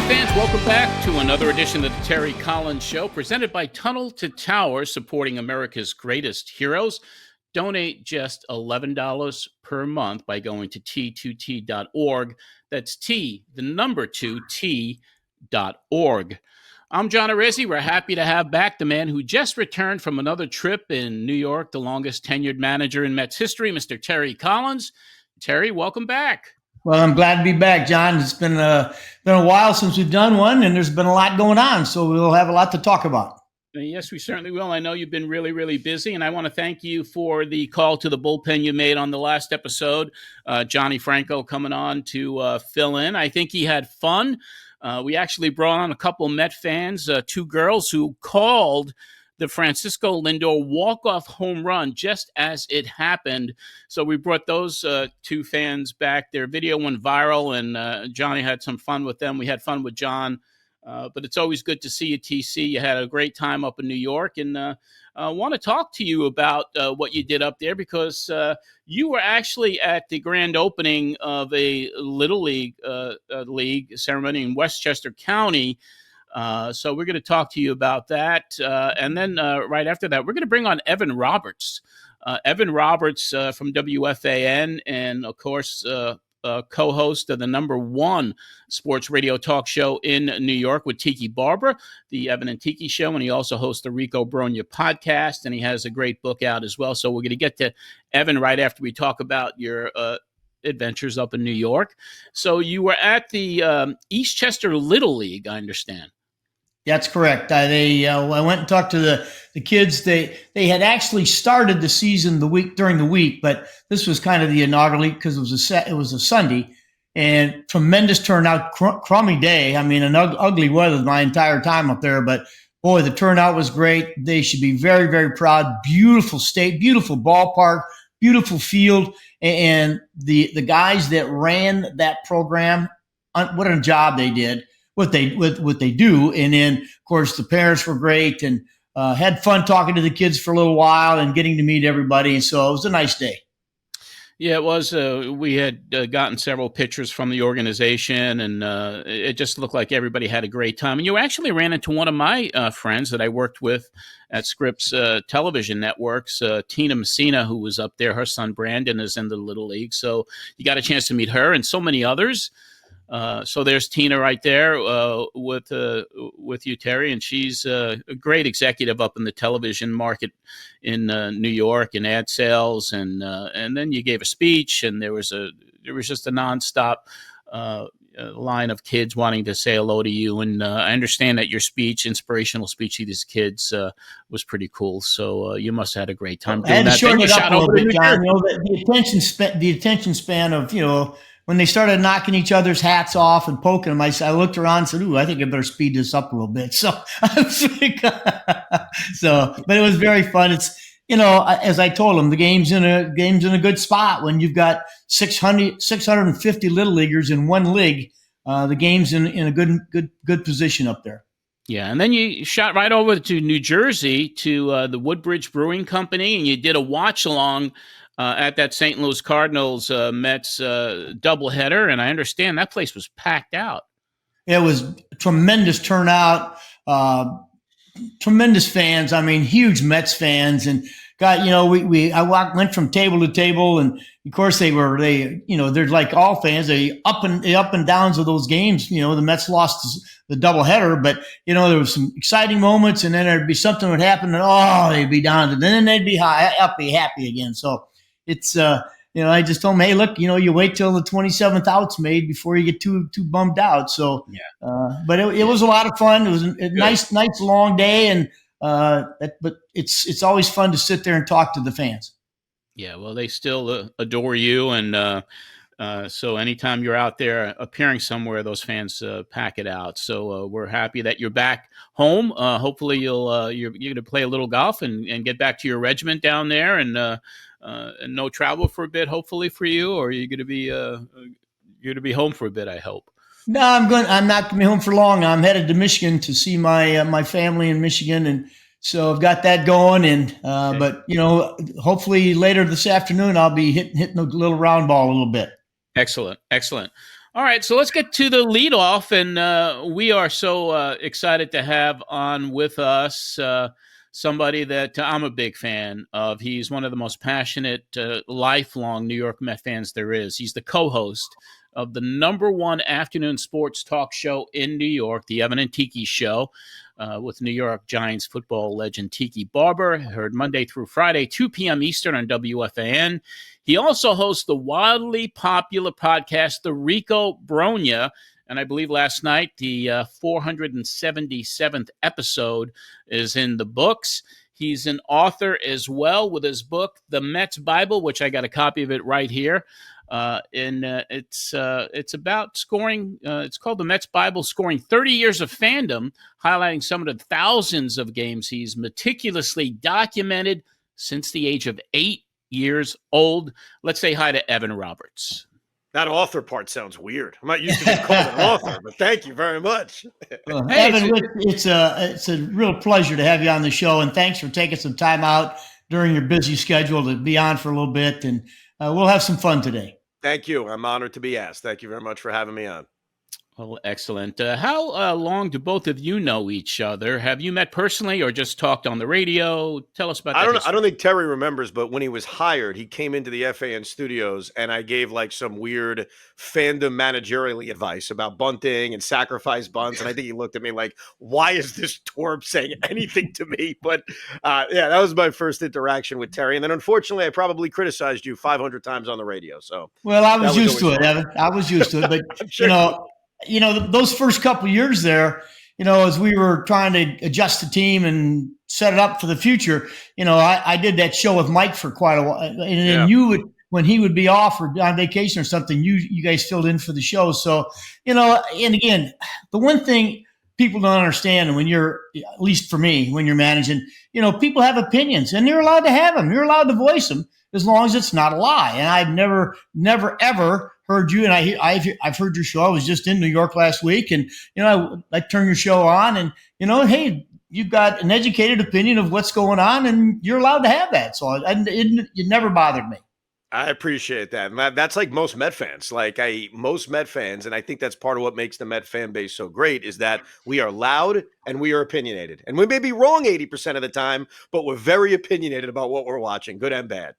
fans, welcome back to another edition of the Terry Collins Show, presented by Tunnel to Tower, supporting America's greatest heroes. Donate just $11 per month by going to t2t.org. That's T, the number 2t.org. I'm John Arezzi. We're happy to have back the man who just returned from another trip in New York, the longest tenured manager in Mets history, Mr. Terry Collins. Terry, welcome back. Well, I'm glad to be back, John. It's been a while since we've done one, and there's been a lot going on, so we'll have a lot to talk about. Yes, we certainly will. I know you've been really, really busy, and I want to thank you for the call to the bullpen you made on the last episode. Johnny Franco coming on to fill in. I think he had fun. We actually brought on a couple of Met fans, two girls who called the Francisco Lindor walk-off home run just as it happened. So we brought those two fans back. Their video went viral, and Johnny had some fun with them. We had fun with John. But it's always good to see you, TC. You had a great time up in New York, and I want to talk to you about what you did up there, because you were actually at the grand opening of a Little League league ceremony in Westchester County. So we're going to talk to you about that. And then right after that, we're going to bring on Evan Roberts. Evan Roberts from WFAN, and, of course, co-host of the #1 sports radio talk show in New York with Tiki Barber, the Evan and Tiki Show, and he also hosts the RICO BROGNA podcast, and he has a great book out as well. So we're going to get to Evan right after we talk about your adventures up in New York. So you were at the Eastchester Little League, I understand. That's correct. I went and talked to the kids. They had actually started the season during the week, but this was kind of the inaugural because it was a Sunday, and tremendous turnout. Crummy day. I mean, ugly weather my entire time up there, but boy, the turnout was great. They should be very, very proud. Beautiful state, beautiful ballpark, beautiful field, and the guys that ran that program, what a job they did. What they do, and then of course the parents were great, and had fun talking to the kids for a little while and getting to meet everybody. So it was a nice day. Yeah, it was. We had gotten several pictures from the organization, and it just looked like everybody had a great time. And you actually ran into one of my friends that I worked with at Scripps Television Networks, Tina Messina, who was up there. Her son Brandon is in the Little League, so you got a chance to meet her and so many others. So there's Tina right there with you, Terry, and she's a great executive up in the television market in New York and ad sales, and then you gave a speech, and there was just a nonstop line of kids wanting to say hello to you, and I understand that your inspirational speech to these kids was pretty cool. So you must have had a great time doing that. I had to shorten it up a little bit, John. The attention span of when they started knocking each other's hats off and poking them, I looked around and said, "Ooh, I think I better speed this up a little bit." So, but it was very fun. It's, as I told them, the game's in a good spot when you've got 650 little leaguers in one league. The game's in a good position up there. Yeah, and then you shot right over to New Jersey to the Woodbridge Brewing Company, and you did a watch along at that St. Louis Cardinals Mets doubleheader, and I understand that place was packed out. It was tremendous turnout, tremendous fans. I mean, huge Mets fans, and I went from table to table, and of course they're like all fans. They up and downs of those games. The Mets lost the doubleheader, but there was some exciting moments, and then there'd be something would happen, and they'd be down, and then they'd be happy again. So. It's, I just told them, hey, look, you wait till the 27th out's made before you get too bummed out. So, yeah. But it was a lot of fun. It was a nice long day, and but it's always fun to sit there and talk to the fans. Yeah, well, they still adore you, and so anytime you're out there appearing somewhere, those fans pack it out. So we're happy that you're back home. Hopefully, you're going to play a little golf and get back to your regiment down there, and no travel for a bit, hopefully for you, or you're going to be home for a bit, I hope. No, I'm not going to be home for long. I'm headed to Michigan to see my family in Michigan, and so I've got that going. And okay. But hopefully later this afternoon I'll be hitting a little round ball a little bit. Excellent. All right, so let's get to the leadoff, and we are so excited to have on with us somebody that I'm a big fan of. He's one of the most passionate, lifelong New York Met fans there is. He's the co-host of the #1 afternoon sports talk show in New York, the Evan and Tiki Show, with New York Giants football legend Tiki Barber, heard Monday through Friday, 2 p.m. Eastern on WFAN. He also hosts the wildly popular podcast, the RICO BROGNA, and I believe last night the 477th episode is in the books. He's an author as well with his book, The Mets Bible, which I got a copy of it right here. It's about scoring. It's called The Mets Bible, scoring 30 years of fandom, highlighting some of the thousands of games he's meticulously documented since the age of 8 years old. Let's say hi to Evan Roberts. That author part sounds weird. I'm not used to being called an author, but thank you very much. Well, Evan, it's a real pleasure to have you on the show, and thanks for taking some time out during your busy schedule to be on for a little bit, and we'll have some fun today. Thank you. I'm honored to be asked. Thank you very much for having me on. Well, excellent. How long do both of you know each other? Have you met personally or just talked on the radio? Tell us about that. I don't think Terry remembers, but when he was hired, he came into the FAN studios and I gave like some weird fandom managerial advice about bunting and sacrifice bunts. And I think he looked at me like, why is this twerp saying anything to me? But yeah, that was my first interaction with Terry. And then unfortunately, I probably criticized you 500 times on the radio. So, well, I was used to it, Evan. I was used to it, but sure those first couple of years there, as we were trying to adjust the team and set it up for the future, I did that show with Mike for quite a while. And then you would, when he would be off or on vacation or something, you guys filled in for the show. So, and again, the one thing people don't understand, and when you're, at least for me, when you're managing, people have opinions and you're allowed to have them. You're allowed to voice them as long as it's not a lie. And I've never, ever heard you, and I've heard your show. I was just in New York last week, and I turn your show on, and hey, you've got an educated opinion of what's going on, and you're allowed to have that. So it never bothered me. I appreciate that. And that's like most Met fans. Most Met fans, and I think that's part of what makes the Met fan base so great, is that we are loud and we are opinionated. And we may be wrong 80% of the time, but we're very opinionated about what we're watching, good and bad.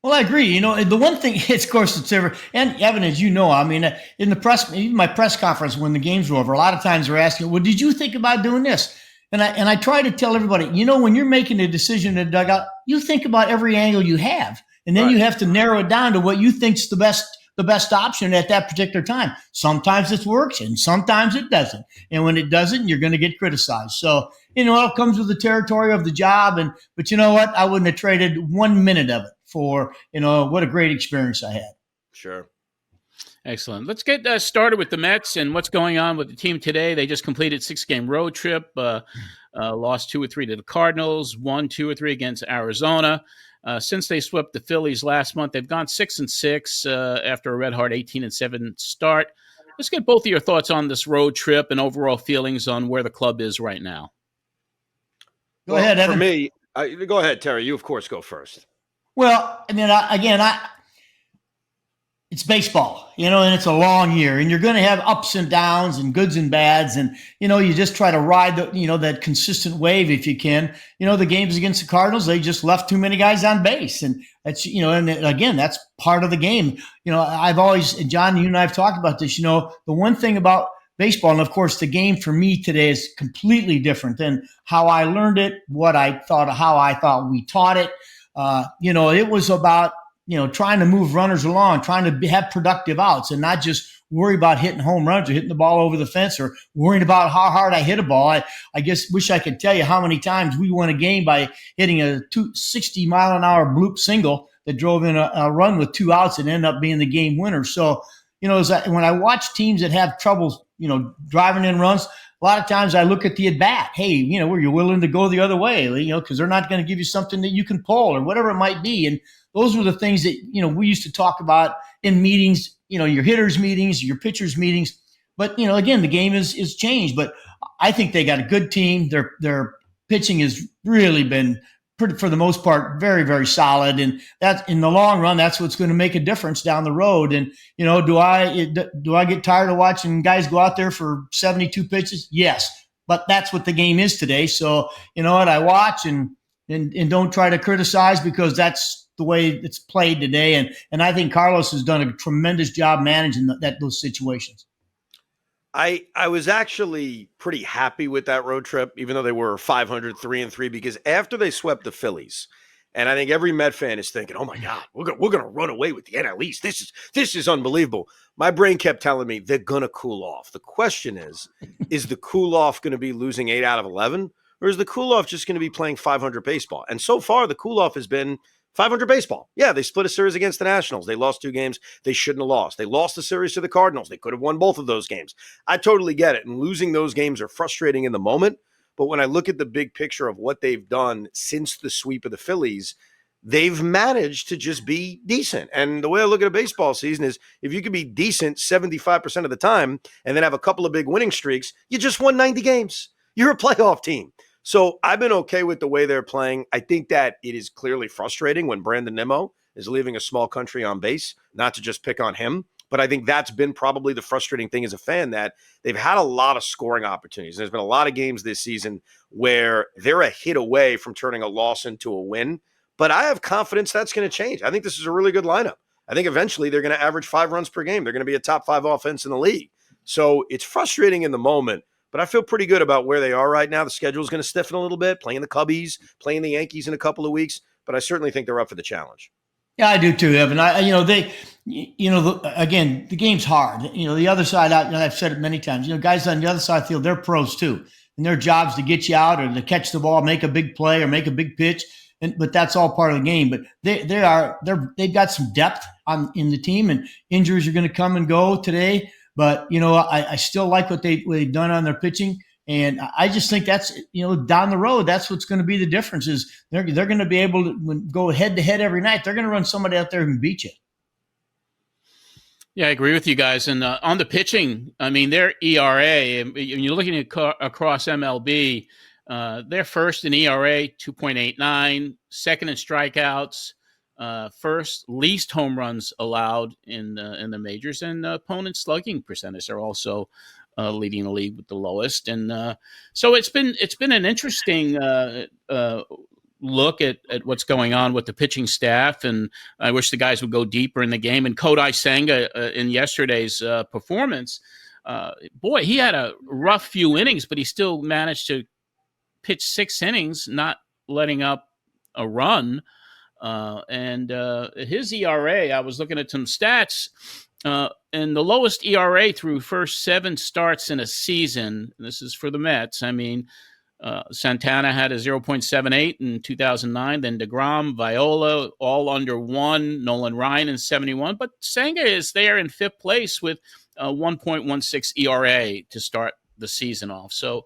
Well, I agree. The one thing, of course, it's ever, and Evan, as you know, I mean, in the press, even my press conference when the games were over, a lot of times they're asking, well, did you think about doing this? And I try to tell everybody, when you're making a decision to dug out, you think about every angle you have, and then you have to narrow it down to what you think's the best option at that particular time. Sometimes it works, and sometimes it doesn't. And when it doesn't, you're going to get criticized. So, it comes with the territory of the job. But you know what? I wouldn't have traded 1 minute of it for, what a great experience I had. Sure. Excellent. Let's get started with the Mets and what's going on with the team today. They just completed 6-game road trip, lost 2 or 3 to the Cardinals, won 2 or 3 against Arizona. Since they swept the Phillies last month, they've gone 6-6 after a red-hot 18-7 start. Let's get both of your thoughts on this road trip and overall feelings on where the club is right now. Go ahead, Evan. For me, go ahead, Terry. You, of course, go first. Well, I mean, it's baseball, and it's a long year, and you're going to have ups and downs and goods and bads. And, you just try to ride that consistent wave if you can. The games against the Cardinals, they just left too many guys on base. And that's, and again, that's part of the game. I've always, and John, you and I have talked about this, the one thing about baseball, and of course, the game for me today is completely different than how I learned it, how I thought we taught it. It was about, trying to move runners along, trying to have productive outs and not just worry about hitting home runs or hitting the ball over the fence or worrying about how hard I hit a ball. I guess wish I could tell you how many times we won a game by hitting a 60-mile-an-hour bloop single that drove in a run with 2 outs and ended up being the game winner. So, when I watch teams that have trouble, driving in runs, a lot of times I look at the at-bat. Hey, were you willing to go the other way? Because they're not going to give you something that you can pull or whatever it might be. And those were the things that, we used to talk about in meetings, your hitters meetings, your pitchers meetings. But, again, the game is changed. But I think they got a good team. Their pitching has really been for the most part, very, very solid. And that in the long run, that's what's going to make a difference down the road. And, do I get tired of watching guys go out there for 72 pitches? Yes. But that's what the game is today. So, I watch and don't try to criticize because that's the way it's played today. And I think Carlos has done a tremendous job managing those situations. I was actually pretty happy with that road trip, even though they were 500, 3-3, because after they swept the Phillies, and I think every Met fan is thinking, "Oh my God, we're gonna run away with the NL East. This is unbelievable." My brain kept telling me they're gonna cool off. The question is the cool off going to be losing 8 out of 11, or is the cool off just going to be playing 500 baseball? And so far, the cool off has been 500 baseball. Yeah, they split a series against the Nationals. They lost 2 games they shouldn't have lost. They lost the series to the Cardinals. They could have won both of those games. I totally get it. And losing those games are frustrating in the moment. But when I look at the big picture of what they've done since the sweep of the Phillies, they've managed to just be decent. And the way I look at a baseball season is if you can be decent 75% of the time and then have a couple of big winning streaks, you just won 90 games. You're a playoff team. So I've been okay with the way they're playing. I think that it is clearly frustrating when Brandon Nimmo is leaving a small country on base, not to just pick on him, but I think that's been probably the frustrating thing as a fan, that they've had a lot of scoring opportunities. There's been a lot of games this season where they're a hit away from turning a loss into a win, but I have confidence that's going to change. I think this is a really good lineup. I think eventually they're going to average 5 runs per game. They're going to be a top 5 offense in the league. So it's frustrating in the moment, but I feel pretty good about where they are right now. The schedule is going to stiffen a little bit, playing the Cubbies, playing the Yankees in a couple of weeks, but I certainly think they're up for the challenge. Yeah, I do too, Evan. Again, the game's hard. The other side, I've said it many times, guys on the other side of the field, they're pros too. And their job's to get you out or to catch the ball, make a big play or make a big pitch. But that's all part of the game. But they've got some depth in the team, and injuries are going to come and go today. But, I still like what they've done on their pitching. And I just think that's, down the road, that's what's going to be the difference is they're going to be able to go head to head every night. They're going to run somebody out there who can beat you. Yeah, I agree with you guys. And on the pitching, I mean, their ERA, you're looking at across MLB, they're first in ERA, 2.89, second in strikeouts, first least home runs allowed in the majors, and opponent slugging percentage are also leading the league with the lowest. And so it's been an interesting look at what's going on with the pitching staff, and I wish the guys would go deeper in the game. And Kodai Senga in yesterday's performance, boy, he had a rough few innings, but he still managed to pitch 6 innings, not letting up a run. And his ERA, I was looking at some stats, and the lowest ERA through first 7 starts in a season. This is for the Mets. I mean, Santana had a 0.78 in 2009, then DeGrom, Viola, all under 1, Nolan Ryan in 71. But Senga is there in 5th place with a 1.16 ERA to start the season off. So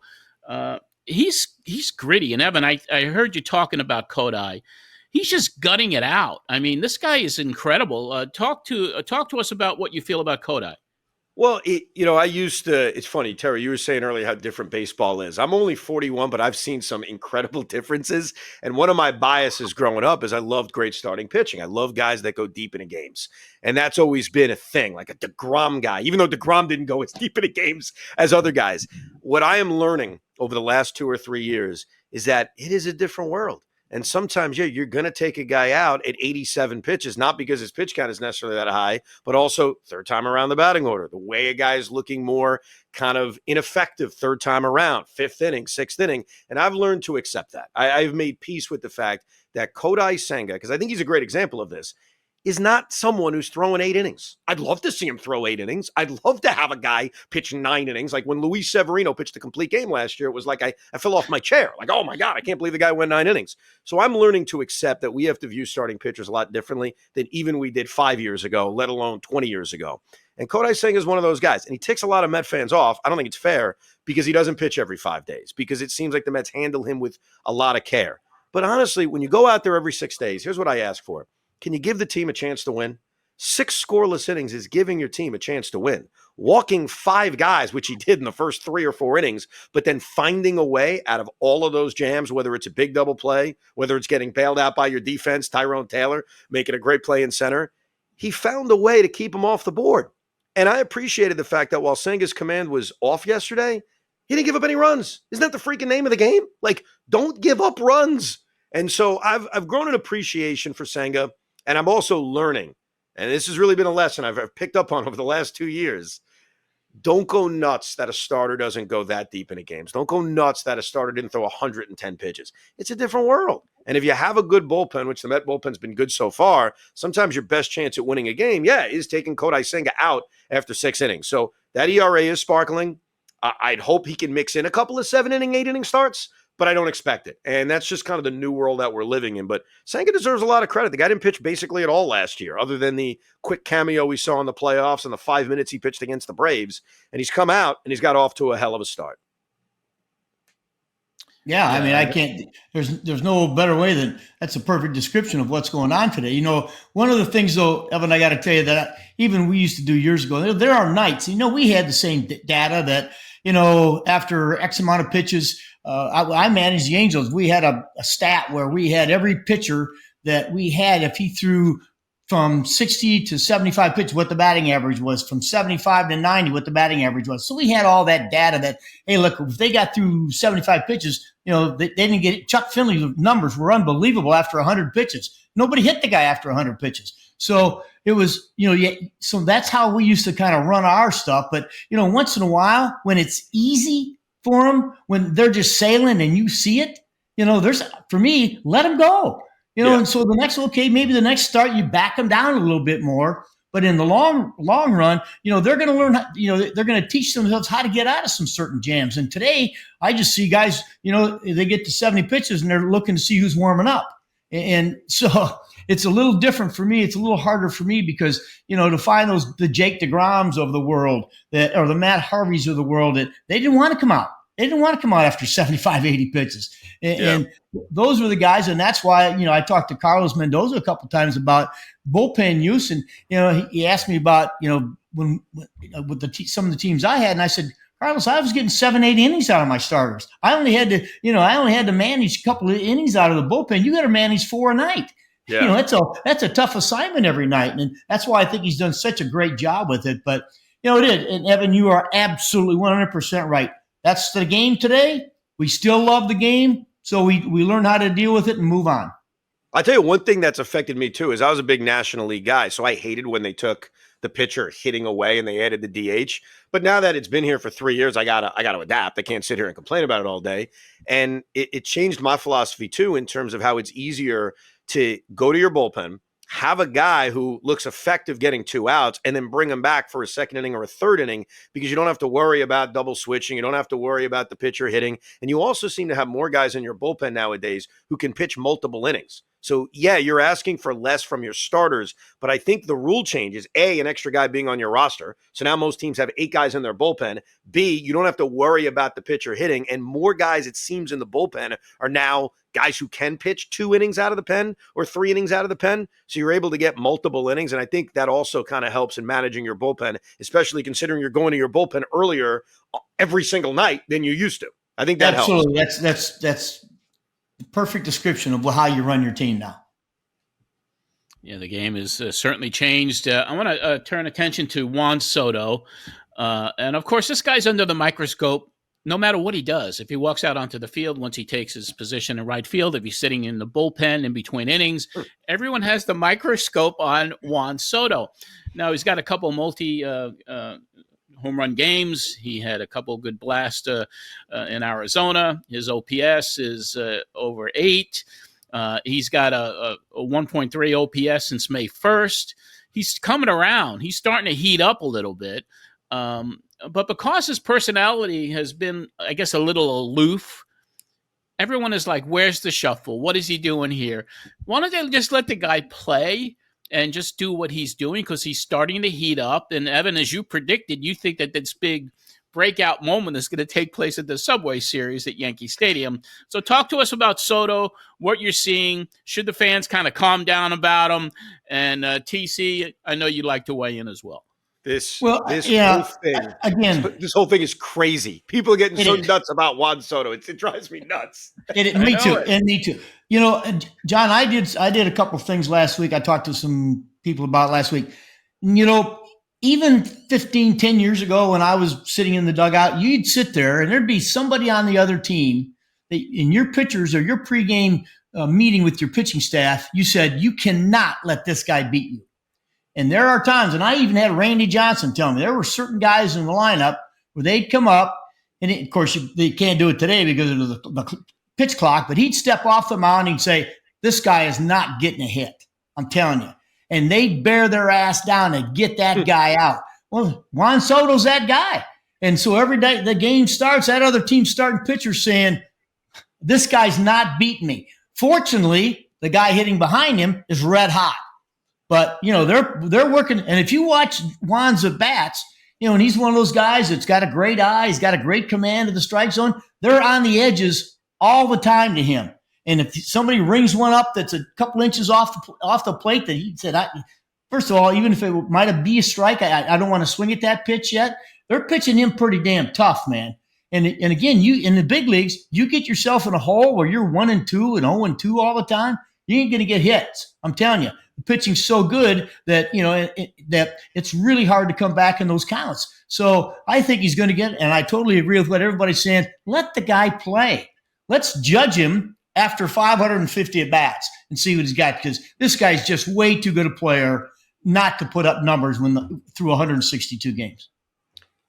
he's gritty. And Evan, I heard you talking about Kodai. He's just gutting it out. I mean, this guy is incredible. Talk to us about what you feel about Kodai. Well, I used to, it's funny, Terry, you were saying earlier how different baseball is. I'm only 41, but I've seen some incredible differences. And one of my biases growing up is I loved great starting pitching. I love guys that go deep into games. And that's always been a thing, like a DeGrom guy, even though DeGrom didn't go as deep into games as other guys. What I am learning over the last 2 or 3 years is that it is a different world. And sometimes, you're going to take a guy out at 87 pitches, not because his pitch count is necessarily that high, but also third time around the batting order, the way a guy is looking more kind of ineffective third time around, 5th inning, 6th inning. And I've learned to accept that. I've made peace with the fact that Kodai Senga, because I think he's a great example of this, is not someone who's throwing 8 innings. I'd love to see him throw 8 innings. I'd love to have a guy pitch 9 innings. Like when Luis Severino pitched a complete game last year, it was like I fell off my chair. Like, oh my God, I can't believe the guy went 9 innings. So I'm learning to accept that we have to view starting pitchers a lot differently than even we did 5 years ago, let alone 20 years ago. And Kodai Senga is one of those guys. And he ticks a lot of Met fans off. I don't think it's fair because he doesn't pitch every 5 days, because it seems like the Mets handle him with a lot of care. But honestly, when you go out there every 6 days, here's what I ask for. Can you give the team a chance to win? 6 scoreless innings is giving your team a chance to win. walking 5 guys, which he did in the first 3 or 4 innings, but then finding a way out of all of those jams, whether it's a big double play, whether it's getting bailed out by your defense, Tyrone Taylor making a great play in center, he found a way to keep him off the board. And I appreciated the fact that while Senga's command was off yesterday, he didn't give up any runs. Isn't that the freaking name of the game? Like, don't give up runs. And so I've grown an appreciation for Senga, and I'm also learning, and this has really been a lesson I've picked up on over the last 2 years. Don't go nuts that a starter doesn't go that deep into games. Don't go nuts that a starter didn't throw 110 pitches. It's a different world. And if you have a good bullpen, which the Met bullpen's been good so far, sometimes your best chance at winning a game, is taking Kodai Senga out after 6 innings. So that ERA is sparkling. I'd hope he can mix in a couple of 7-inning, 8-inning starts, but I don't expect it. And that's just kind of the new world that we're living in. But Senga deserves a lot of credit. The guy didn't pitch basically at all last year, other than the quick cameo we saw in the playoffs and the 5 minutes he pitched against the Braves. And he's come out and he's got off to a hell of a start. Yeah, I mean, I can't. There's no better way than that's a perfect description of what's going on today. One of the things, though, Evan, I got to tell you that even we used to do years ago. There are nights. We had the same data that after X amount of pitches, I managed the Angels. We had a stat where we had every pitcher that we had if he threw from 60 to 75 pitches, what the batting average was, from 75 to 90, what the batting average was. So we had all that data that, hey, look, if they got through 75 pitches, they didn't get it. Chuck Finley's numbers were unbelievable after 100 pitches. Nobody hit the guy after 100 pitches. So it was, so that's how we used to kind of run our stuff. But, once in a while, when it's easy for them, when they're just sailing and you see it, for me, let them go. And so maybe the next start you back them down a little bit more, but in the long run, they're going to learn, they're going to teach themselves how to get out of some certain jams. And today I just see guys, they get to 70 pitches and they're looking to see who's warming up. And so it's a little different for me. It's a little harder for me because, to find the Jake DeGroms of the world or the Matt Harveys of the world that they didn't want to come out. They didn't want to come out after 75, 80 pitches. And those were the guys. And that's why, I talked to Carlos Mendoza a couple of times about bullpen use. And, he asked me about, when with some of the teams I had. And I said, Carlos, I was getting 7, 8 innings out of my starters. I only had to manage a couple of innings out of the bullpen. You got to manage 4 a night. Yeah. That's a tough assignment every night. And that's why I think he's done such a great job with it. But, it is. And Evan, you are absolutely 100% right. That's the game today. We still love the game, so we learn how to deal with it and move on. I tell you, one thing that's affected me too is I was a big National League guy, so I hated when they took the pitcher hitting away and they added the DH. But now that it's been here for 3 years, I gotta adapt. I can't sit here and complain about it all day. And it changed my philosophy too in terms of how it's easier to go to your bullpen, have a guy who looks effective getting 2 outs, and then bring him back for a 2nd inning or a 3rd inning because you don't have to worry about double switching. You don't have to worry about the pitcher hitting. And you also seem to have more guys in your bullpen nowadays who can pitch multiple innings. So, you're asking for less from your starters, but I think the rule change is A, an extra guy being on your roster. So now most teams have 8 guys in their bullpen. B, you don't have to worry about the pitcher hitting, and more guys, it seems, in the bullpen are now guys who can pitch 2 innings out of the pen or 3 innings out of the pen. So you're able to get multiple innings. And I think that also kind of helps in managing your bullpen, especially considering you're going to your bullpen earlier every single night than you used to. I think that helps. Absolutely. That's the perfect description of how you run your team now. Yeah, the game has certainly changed. I want to turn attention to Juan Soto. And, of course, this guy's under the microscope no matter what he does. If he walks out onto the field, once he takes his position in right field, if he's sitting in the bullpen in between innings, everyone has the microscope on Juan Soto. Now, he's got a couple home run games. He had a couple good blasts in Arizona. His OPS is over 8. He's got a 1.3 OPS since May 1st. He's coming around. He's starting to heat up a little bit. But because his personality has been, I guess, a little aloof, everyone is like, where's the shuffle? What is he doing here? Why don't they just let the guy play and just do what he's doing, because he's starting to heat up. And Evan, as you predicted, you think that this big breakout moment is going to take place at the Subway Series at Yankee Stadium. So talk to us about Soto, what you're seeing. Should the fans kind of calm down about him? And TC, I know you'd like to weigh in as well. This Well, this yeah, whole thing, again, this whole thing is crazy. People are getting it so is. nuts about Juan Soto. It drives me nuts. I Me know too, it. and me too. John, I did a couple of things last week. I talked to some people about last week. Even 15, 10 years ago when I was sitting in the dugout, you'd sit there and there'd be somebody on the other team that in your pitchers or your pregame meeting with your pitching staff, you said, you cannot let this guy beat you. And there are times, and I even had Randy Johnson tell me there were certain guys in the lineup where they'd come up, and of course, they can't do it today because of the pitch clock, but he'd step off the mound and he'd say, this guy is not getting a hit. I'm telling you. And they'd bear their ass down and get that guy out. Well, Juan Soto's that guy. And so every day the game starts, that other team's starting pitcher saying, this guy's not beating me. Fortunately, the guy hitting behind him is red hot. But they're working, and if you watch Juan's at bats, and he's one of those guys that's got a great eye, he's got a great command of the strike zone. They're on the edges all the time to him. And if somebody rings one up that's a couple inches off the plate, that he said, first of all, even if it might be a strike, I don't want to swing at that pitch yet. They're pitching him pretty damn tough, man. And again, you in the big leagues, you get yourself in a hole where you're 1-2 and 0-2 all the time. You ain't going to get hits. I'm telling you. The pitching's so good that that it's really hard to come back in those counts. So I think he's going to get, and I totally agree with what everybody's saying. Let the guy play. Let's judge him after 550 at bats and see what he's got, because this guy's just way too good a player not to put up numbers through 162 games.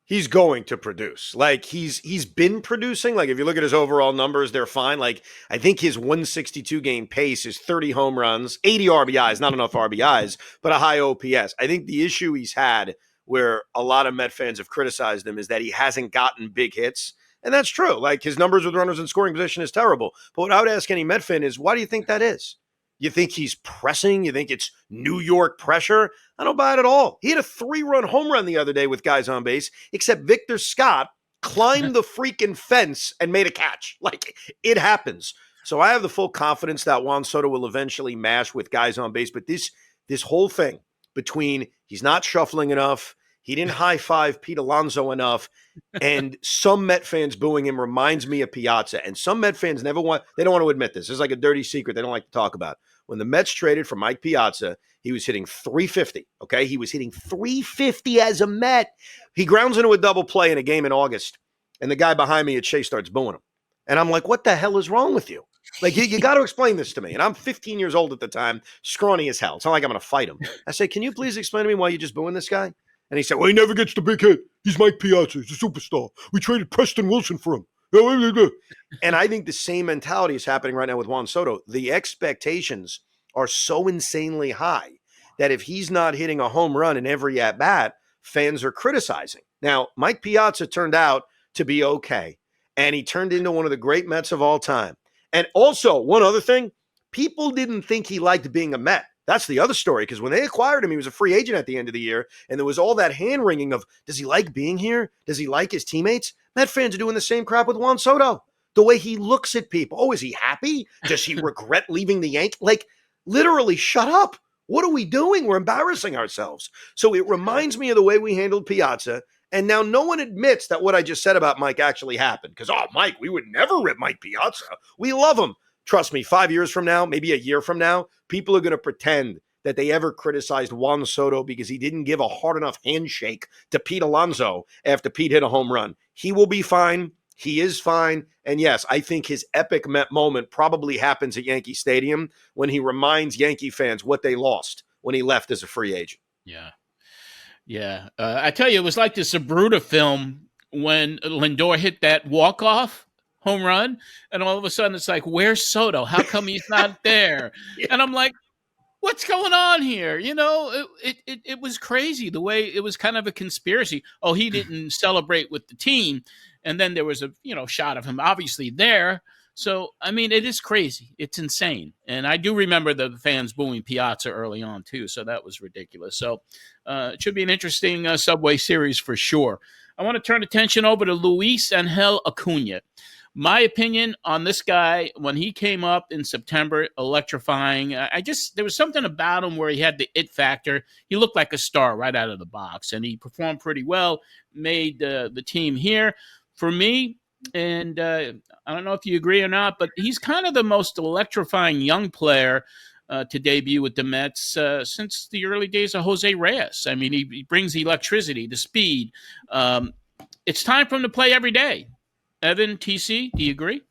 He's going to produce. Like he's been producing. Like if you look at his overall numbers, they're fine. Like I think his 162 game pace is 30 home runs, 80 RBIs, not enough RBIs, but a high OPS. I think the issue he's had where a lot of Met fans have criticized him is that he hasn't gotten big hits. And that's true. Like his numbers with runners in scoring position is terrible. But what I would ask any Met fan is, why do you think that is? You think he's pressing? You think it's New York pressure? I don't buy it at all. He had a 3-run home run the other day with guys on base, except Victor Scott climbed the freaking fence and made a catch. Like, it happens. So I have the full confidence that Juan Soto will eventually mash with guys on base. But this whole thing between he's not shuffling enough, he didn't high-five Pete Alonso enough, and some Met fans booing him reminds me of Piazza. And some Met fans they don't want to admit this. It's like a dirty secret they don't like to talk about. When the Mets traded for Mike Piazza, he was hitting 350, okay? He was hitting 350 as a Met. He grounds into a double play in a game in August, and the guy behind me at Chase starts booing him. And I'm like, what the hell is wrong with you? Like, you got to explain this to me. And I'm 15 years old at the time, scrawny as hell. It's not like I'm going to fight him. I say, can you please explain to me why you're just booing this guy? And he said, well, he never gets the big hit. He's Mike Piazza. He's a superstar. We traded Preston Wilson for him. And I think the same mentality is happening right now with Juan Soto. The expectations are so insanely high that if he's not hitting a home run in every at-bat, fans are criticizing. Now, Mike Piazza turned out to be okay, and he turned into one of the great Mets of all time. And also, one other thing, people didn't think he liked being a Met. That's the other story, because when they acquired him, he was a free agent at the end of the year, and there was all that hand-wringing of, does he like being here? Does he like his teammates? Met fans are doing the same crap with Juan Soto. The way he looks at people. Oh, is he happy? Does he regret leaving the Yankees? Like, literally, shut up. What are we doing? We're embarrassing ourselves. So it reminds me of the way we handled Piazza, and now no one admits that what I just said about Mike actually happened, because, Mike, we would never rip Mike Piazza. We love him. Trust me, 5 years from now, maybe a year from now, people are going to pretend that they ever criticized Juan Soto because he didn't give a hard enough handshake to Pete Alonso after Pete hit a home run. He will be fine. He is fine. And yes, I think his epic Met moment probably happens at Yankee Stadium when he reminds Yankee fans what they lost when he left as a free agent. Yeah. Yeah. I tell you, it was like the Sabruta film when Lindor hit that walk-off home run, and all of a sudden it's like, where's Soto? How come he's not there? Yeah. And I'm like, what's going on here? It was crazy the way it was kind of a conspiracy. Oh, he didn't celebrate with the team. And then there was a, shot of him obviously there. So, I mean, it is crazy. It's insane. And I do remember the fans booing Piazza early on too. So that was ridiculous. So it should be an interesting Subway series for sure. I want to turn attention over to LuisAngel Acuna. My opinion on this guy, when he came up in September, electrifying. There was something about him where he had the it factor. He looked like a star right out of the box, and he performed pretty well, made the team here. For me, and I don't know if you agree or not, but he's kind of the most electrifying young player to debut with the Mets since the early days of Jose Reyes. I mean, he brings the electricity, the speed. It's time for him to play every day. Evan, TC, do you agree?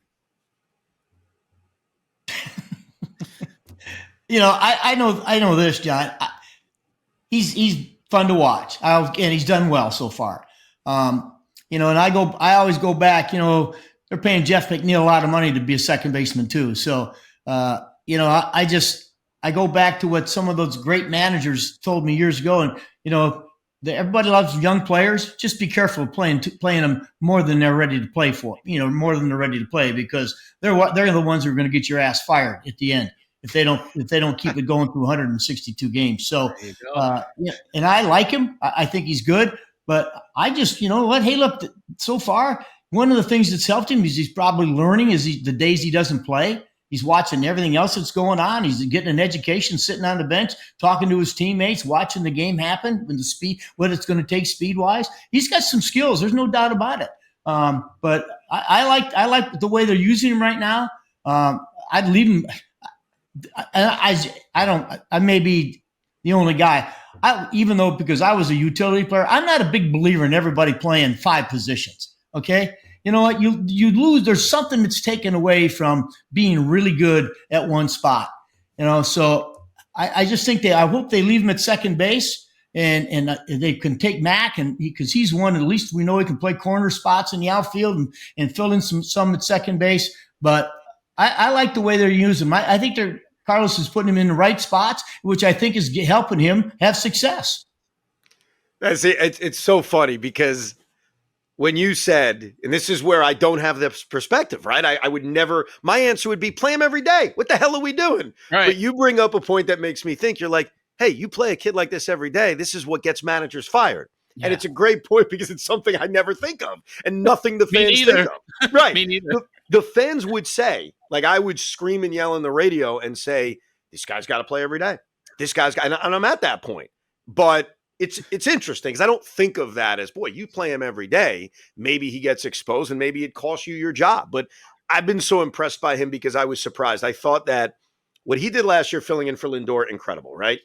I know this, John. He's fun to watch, and he's done well so far. And I always go back. They're paying Jeff McNeil a lot of money to be a second baseman too. So, I go back to what some of those great managers told me years ago, and everybody loves young players. Just be careful of playing them more than they're ready to play for. More than they're ready to play, because they're the ones who are going to get your ass fired at the end if they don't keep it going through 162 games. So, and I like him. I think he's good, but I just what? Hey, look, so far one of the things that's helped him is he's probably learning the days he doesn't play. He's watching everything else that's going on. He's getting an education, sitting on the bench, talking to his teammates, watching the game happen, and the speed, what it's going to take speed-wise. He's got some skills. There's no doubt about it. But I like the way they're using him right now. I'd leave him. I may be the only guy. Because I was a utility player, I'm not a big believer in everybody playing 5 positions. Okay. You know what? You lose. There's something that's taken away from being really good at one spot. So I just think I hope they leave him at second base and they can take Mac, and because he's one, at least we know he can play corner spots in the outfield and fill in some at second base. But I like the way they're using him. I think Carlos is putting him in the right spots, which I think is helping him have success. It's so funny because when you said, and this is where I don't have this perspective, right? I would never, my answer would be play him every day. What the hell are we doing? Right. But you bring up a point that makes me think. You're like, hey, you play a kid like this every day. This is what gets managers fired. Yeah. And it's a great point because it's something I never think of and nothing the fans think of. Right. Me neither. The fans would say, like I would scream and yell on the radio and say, this guy's got to play every day. This guy's got, and I'm at that point. But it's interesting because I don't think of that as, boy, you play him every day. Maybe he gets exposed and maybe it costs you your job. But I've been so impressed by him because I was surprised. I thought that what he did last year filling in for Lindor, incredible, right?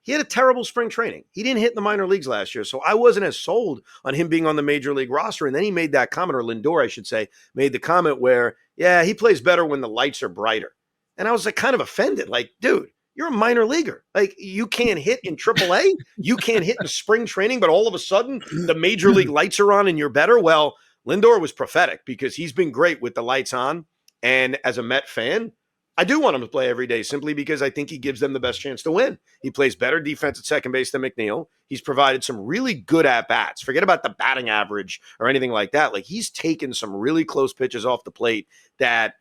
He had a terrible spring training. He didn't hit in the minor leagues last year, so I wasn't as sold on him being on the major league roster. And then he made that comment, or Lindor, I should say, made the comment where, yeah, he plays better when the lights are brighter. And I was like kind of offended, like, dude, you're a minor leaguer. Like, you can't hit in AAA. You can't hit in spring training, but all of a sudden the major league lights are on and you're better. Well, Lindor was prophetic because he's been great with the lights on. And as a Met fan, I do want him to play every day simply because I think he gives them the best chance to win. He plays better defense at second base than McNeil. He's provided some really good at-bats. Forget about the batting average or anything like that. Like, he's taken some really close pitches off the plate that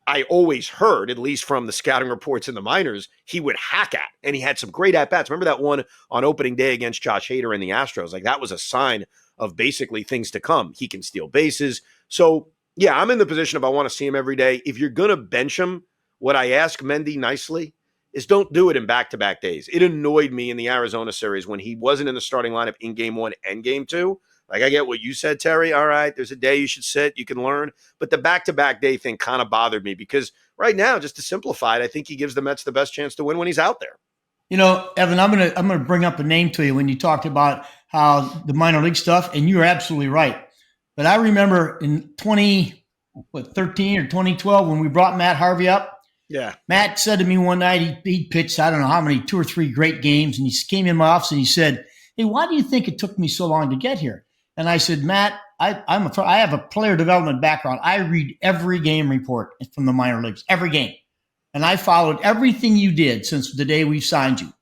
I always heard, at least from the scouting reports in the minors, he would hack at. And he had some great at-bats. Remember that one on opening day against Josh Hader and the Astros? Like, that was a sign of basically things to come. He can steal bases. So, yeah, I'm in the position of I want to see him every day. If you're going to bench him, what I ask Mendy nicely is don't do it in back-to-back days. It annoyed me in the Arizona series when he wasn't in the starting lineup in game 1 and game 2. Like, I get what you said, Terry. All right, there's a day you should sit, you can learn. But the back-to-back day thing kind of bothered me because right now, just to simplify it, I think he gives the Mets the best chance to win when he's out there. Evan, I'm gonna bring up a name to you when you talked about how the minor league stuff, and you're absolutely right. But I remember in 2013 or 2012 when we brought Matt Harvey up. Yeah. Matt said to me one night, he pitched, I don't know how many, 2 or 3 great games. And he came in my office and he said, hey, why do you think it took me so long to get here? And I said, Matt, I have a player development background. I read every game report from the minor leagues, every game. And I followed everything you did since the day we signed you.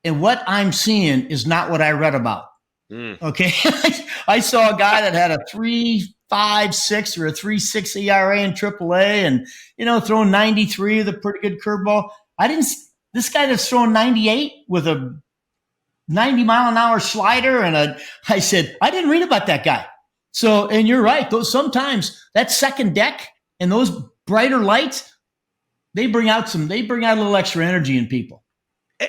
And what I'm seeing is not what I read about. Okay. I saw a guy that had a 3.56 or a 3.6 ERA in AAA and, throwing 93 with a pretty good curveball. This guy that's throwing 98 with a 90-mile-an-hour slider I said, I didn't read about that guy. So, and you're right. Sometimes that second deck And those brighter lights, they bring out a little extra energy in people.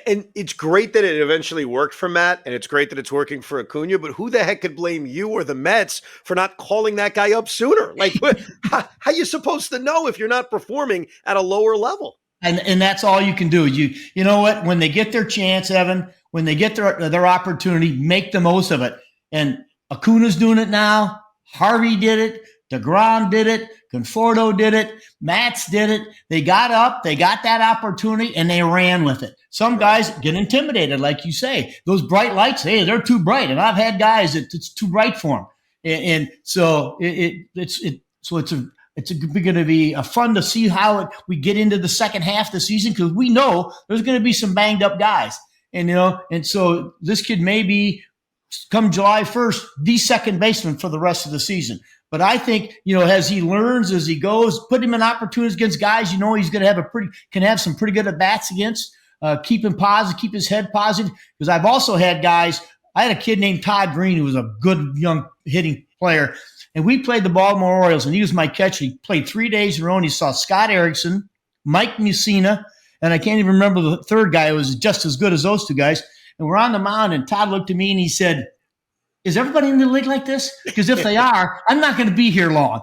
And it's great that it eventually worked for Matt, and it's great that it's working for Acuna, but who the heck could blame you or the Mets for not calling that guy up sooner? Like, how are you supposed to know if you're not performing at a lower level? And that's all you can do. You know what? When they get their chance, Evan, when they get their opportunity, make the most of it. And Acuna's doing it now. Harvey did it. DeGrom did it. Conforto did it. Matz did it. They got up, they got that opportunity, and they ran with it. Some guys get intimidated, like you say. Those bright lights, hey, they're too bright. And I've had guys that it's too bright for them. And so it's going to be fun to see how we get into the second half of the season, because we know there's going to be some banged up guys. And so this kid may be, come July 1st, the second baseman for the rest of the season. But I think, as he learns, as he goes, put him in opportunities against guys, he's going to have some pretty good at-bats against, keep him positive, keep his head positive. Because I've also had guys, I had a kid named Todd Green who was a good young hitting player. And we played the Baltimore Orioles, and he was my catcher. He played 3 days in a row, and he saw Scott Erickson, Mike Mussina, and I can't even remember the third guy who was just as good as those two guys. And we're on the mound, and Todd looked at me, and he said, "Is everybody in the league like this? Because if they are, I'm not going to be here long."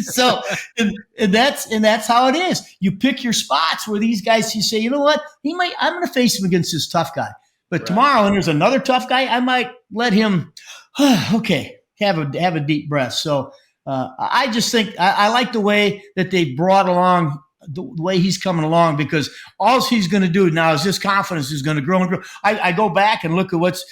So, and that's how it is. You pick your spots where these guys, you say, you know what, I'm going to face him against this tough guy. But tomorrow, when there's another tough guy, I might let him, okay, have a deep breath. So I just think I like the way that they brought along the way he's coming along, because all he's going to do now is his confidence is going to grow and grow. I go back and look at what's,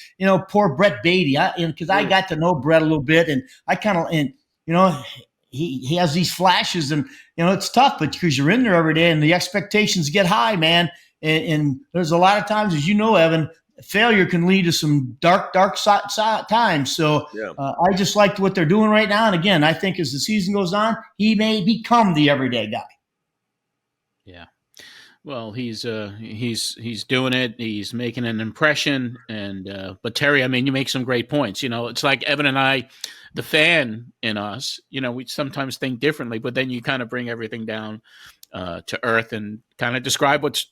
poor Brett Beatty, because I got to know Brett a little bit, and I kind of, he has these flashes, and, it's tough, but because you're in there every day and the expectations get high, man. And there's a lot of times, as you know, Evan, failure can lead to some dark times. So I just liked what they're doing right now. And again, I think as the season goes on, he may become the everyday guy. Yeah. Well, he's doing it. He's making an impression. And but Terry, I mean, you make some great points. It's like Evan and I, the fan in us, we sometimes think differently, but then you kind of bring everything down to earth and kind of describe what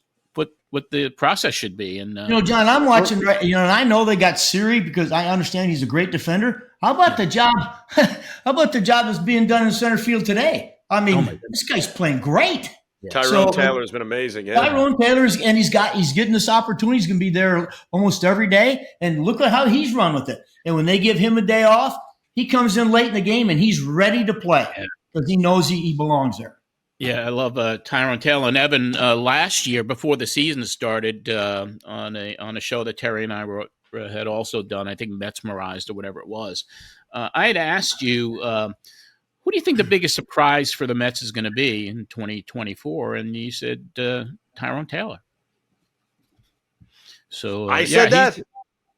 the process should be. And John, I'm watching, and I know they got Siri, because I understand he's a great defender. How about the job? How about the job that's being done in center field today? I mean, this guy's playing great. Yeah. Tyrone Taylor has been amazing. Yeah. Tyrone Taylor he's getting this opportunity. He's going to be there almost every day. And look at how he's run with it. And when they give him a day off, he comes in late in the game and he's ready to play because he knows he belongs there. Yeah, I love Tyrone Taylor. And Evan, last year before the season started, on a show that Terry and I had also done, I think Mesmerized or whatever it was, I had asked you, who do you think the biggest surprise for the Mets is going to be in 2024? And you said Tyrone Taylor. So I said that?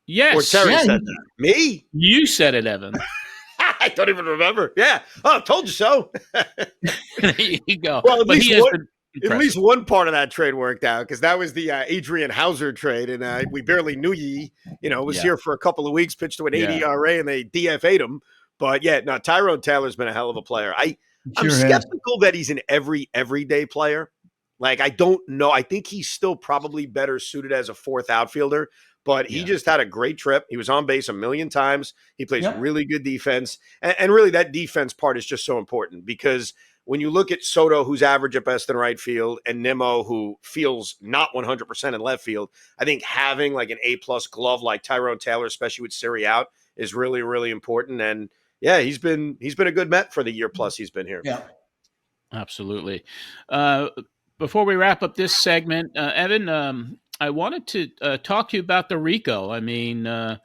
Yes. Or Terry said that. Me? You said it, Evan. I don't even remember. Yeah. Oh, told you so. There you go. Well, at least one part of that trade worked out, because that was the Adrian Hauser trade, and we barely knew ye. Was here for a couple of weeks, pitched to an 80 ERA, and they DFA'd him. But yeah, no, Tyrone Taylor's been a hell of a player. I'm skeptical that he's an everyday player. Like, I don't know. I think he's still probably better suited as a fourth outfielder, but he just had a great trip. He was on base a million times. He plays really good defense. And really, that defense part is just so important, because when you look at Soto, who's average at best in right field, and Nimmo, who feels not 100% in left field, I think having like an A-plus glove like Tyrone Taylor, especially with Siri out, is really, really important. And yeah, he's been a good Met for the year plus he's been here. Yeah, absolutely. Before we wrap up this segment, Evan, I wanted to talk to you about the RICO. I mean, the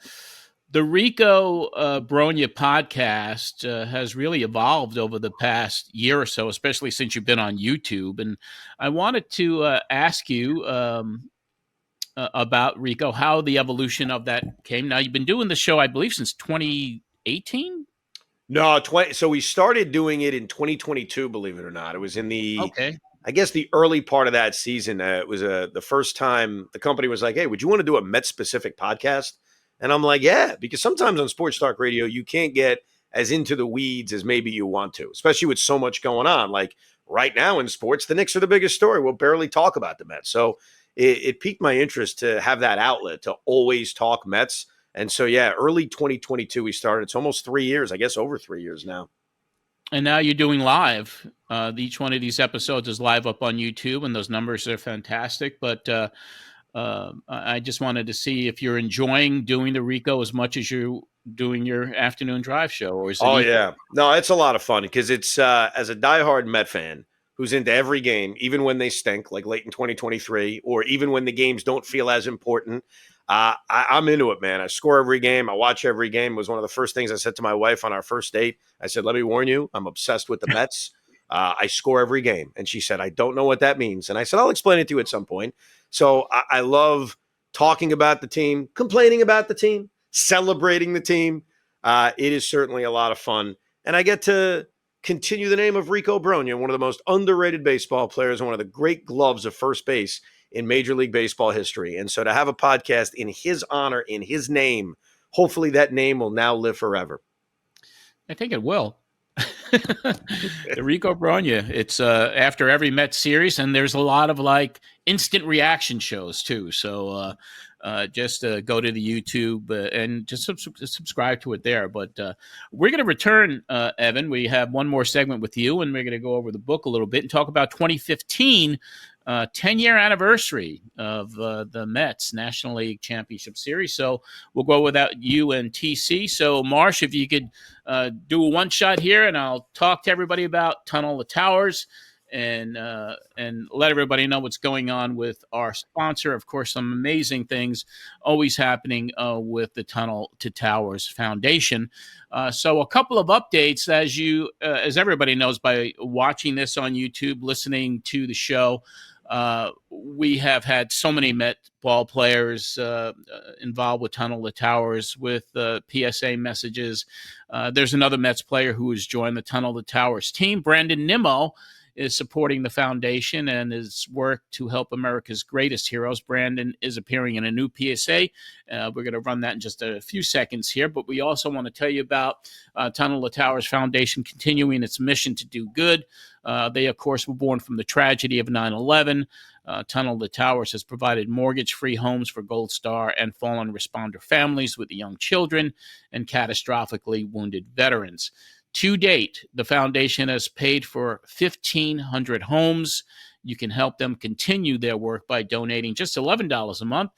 RICO Brogna podcast has really evolved over the past year or so, especially since you've been on YouTube. And I wanted to ask you about RICO, how the evolution of that came. Now, you've been doing the show, I believe, since 2018? No, so we started doing it in 2022, believe it or not. It was in I guess the early part of that season. It was the first time the company was like, "Hey, would you want to do a Met-specific podcast?" And I'm like, "Yeah," because sometimes on Sports Talk Radio, you can't get as into the weeds as maybe you want to, especially with so much going on. Like right now in sports, the Knicks are the biggest story. We'll barely talk about the Mets. So it piqued my interest to have that outlet to always talk Mets. And so, yeah, early 2022, we started. It's almost 3 years, I guess over 3 years now. And now you're doing live. Each one of these episodes is live up on YouTube, and those numbers are fantastic. But I just wanted to see if you're enjoying doing the RICO as much as you're doing your afternoon drive show. Or is it yeah. No, it's a lot of fun because it's as a diehard Met fan who's into every game, even when they stink, like late in 2023, or even when the games don't feel as important. I'm into it, man. I score every game. I watch every game. It was one of the first things I said to my wife on our first date. I said, let me warn you, I'm obsessed with the Mets. I score every game. And she said, I don't know what that means. And I said, I'll explain it to you at some point. So I love talking about the team, complaining about the team, celebrating the team. It is certainly a lot of fun. And I get to continue the name of RICO Brogna, one of the most underrated baseball players and one of the great gloves of first base in Major League Baseball history. And so to have a podcast in his honor, in his name, hopefully that name will now live forever. I think it will. The RICO Brogna. It's after every Mets series, and there's a lot of like instant reaction shows too. So just go to the YouTube and just subscribe to it there. But we're going to return, Evan. We have one more segment with you, and we're going to go over the book a little bit and talk about 2015. 10-year anniversary of the Mets National League Championship Series. So we'll go without you and TC. So, Marsh, if you could do a one-shot here, and I'll talk to everybody about Tunnel to Towers and let everybody know what's going on with our sponsor. Of course, some amazing things always happening with the Tunnel to Towers Foundation. So a couple of updates, as everybody knows by watching this on YouTube, listening to the show. We have had so many Met ball players involved with Tunnel to Towers with PSA messages. There's another Mets player who has joined the Tunnel to Towers team. Brandon Nimmo is supporting the foundation and his work to help America's greatest heroes. Brandon is appearing in a new PSA. We're going to run that in just a few seconds here, but we also want to tell you about Tunnel to Towers Foundation continuing its mission to do good. They, of course, were born from the tragedy of 9/11. Tunnel to Towers has provided mortgage-free homes for Gold Star and fallen responder families with young children and catastrophically wounded veterans. To date, the foundation has paid for 1,500 homes. You can help them continue their work by donating just $11 a month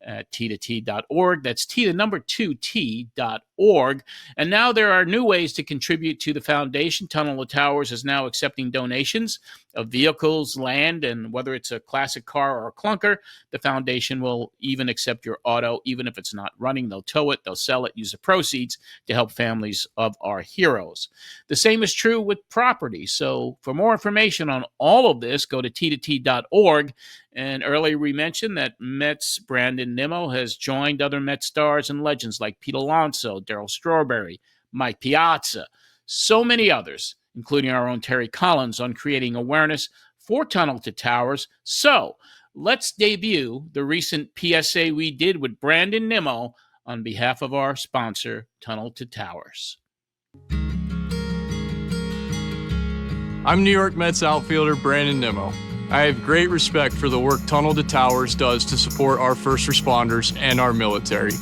at t2t.org. That's t2t.org. And now there are new ways to contribute to the foundation. Tunnel to Towers is now accepting donations of vehicles, land, and whether it's a classic car or a clunker, the foundation will even accept your auto, even if it's not running. They'll tow it, they'll sell it, use the proceeds to help families of our heroes. The same is true with property. So for more information on all of this, go to t2t.org. And earlier we mentioned that Mets Brandon Nimmo has joined other Mets stars and legends like Pete Alonso, Darryl Strawberry, Mike Piazza, so many others, including our own Terry Collins, on creating awareness for Tunnel to Towers. So let's debut the recent PSA we did with Brandon Nimmo on behalf of our sponsor, Tunnel to Towers. I'm New York Mets outfielder Brandon Nimmo. I have great respect for the work Tunnel to Towers does to support our first responders and our military.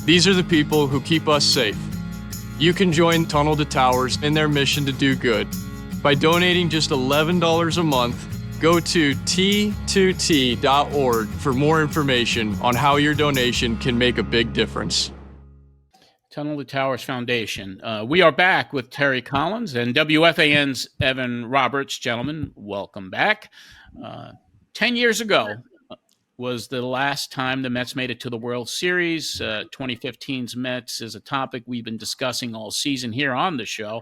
These are the people who keep us safe. You can join Tunnel to Towers in their mission to do good. By donating just $11 a month, go to t2t.org for more information on how your donation can make a big difference. Tunnel to Towers Foundation. We are back with Terry Collins and WFAN's Evan Roberts. Gentlemen, welcome back. 10 years ago was the last time the Mets made it to the World Series. 2015's Mets is a topic we've been discussing all season here on the show.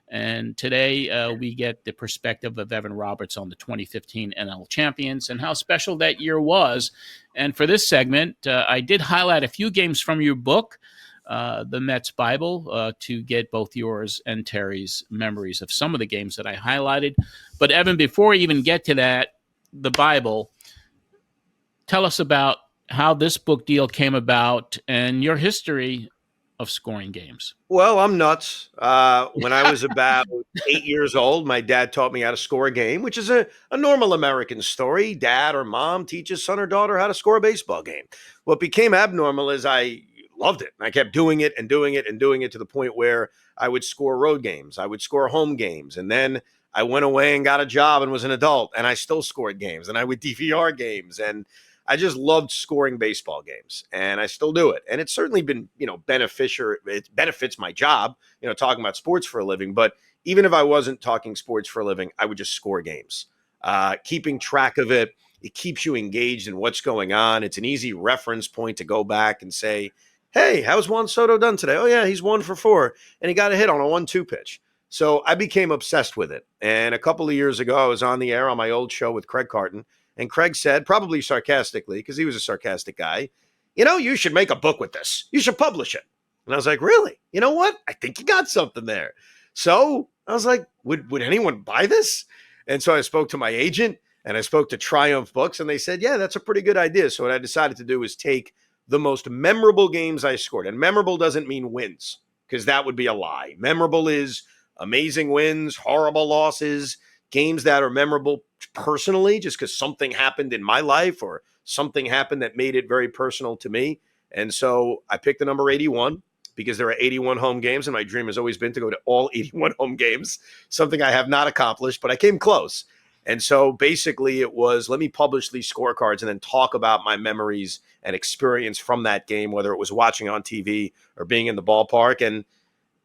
And today we get the perspective of Evan Roberts on the 2015 NL champions and how special that year was. And for this segment, I did highlight a few games from your book, the Mets Bible, to get both yours and Terry's memories of some of the games that I highlighted. But Evan, before we even get to that, the Bible, tell us about how this book deal came about and your history of scoring games? Well, I'm nuts. When I was about 8 years old, my dad taught me how to score a game, which is a normal American story. Dad or mom teaches son or daughter how to score a baseball game. What became abnormal is I loved it. I kept doing it and doing it and doing it to the point where I would score road games. I would score home games. And then I went away and got a job and was an adult, and I still scored games. And I would DVR games. And I just loved scoring baseball games, and I still do it. And it's certainly been, beneficial. It benefits my job, talking about sports for a living. But even if I wasn't talking sports for a living, I would just score games. Keeping track of it, it keeps you engaged in what's going on. It's an easy reference point to go back and say, hey, how's Juan Soto done today? Oh, yeah, he's 1-for-4, and he got a hit on a 1-2 pitch. So I became obsessed with it. And a couple of years ago, I was on the air on my old show with Craig Carton. And Craig said, probably sarcastically, because he was a sarcastic guy, you should make a book with this. You should publish it. And I was like, really? You know what? I think you got something there. So I was like, would anyone buy this? And so I spoke to my agent and I spoke to Triumph Books, and they said, yeah, that's a pretty good idea. So what I decided to do is take the most memorable games I scored. And memorable doesn't mean wins, because that would be a lie. Memorable is amazing wins, horrible losses, games that are memorable personally, just because something happened in my life or something happened that made it very personal to me. And so I picked the number 81 because there are 81 home games, and my dream has always been to go to all 81 home games, something I have not accomplished, but I came close. And so basically it was, let me publish these scorecards and then talk about my memories and experience from that game, whether it was watching on TV or being in the ballpark. And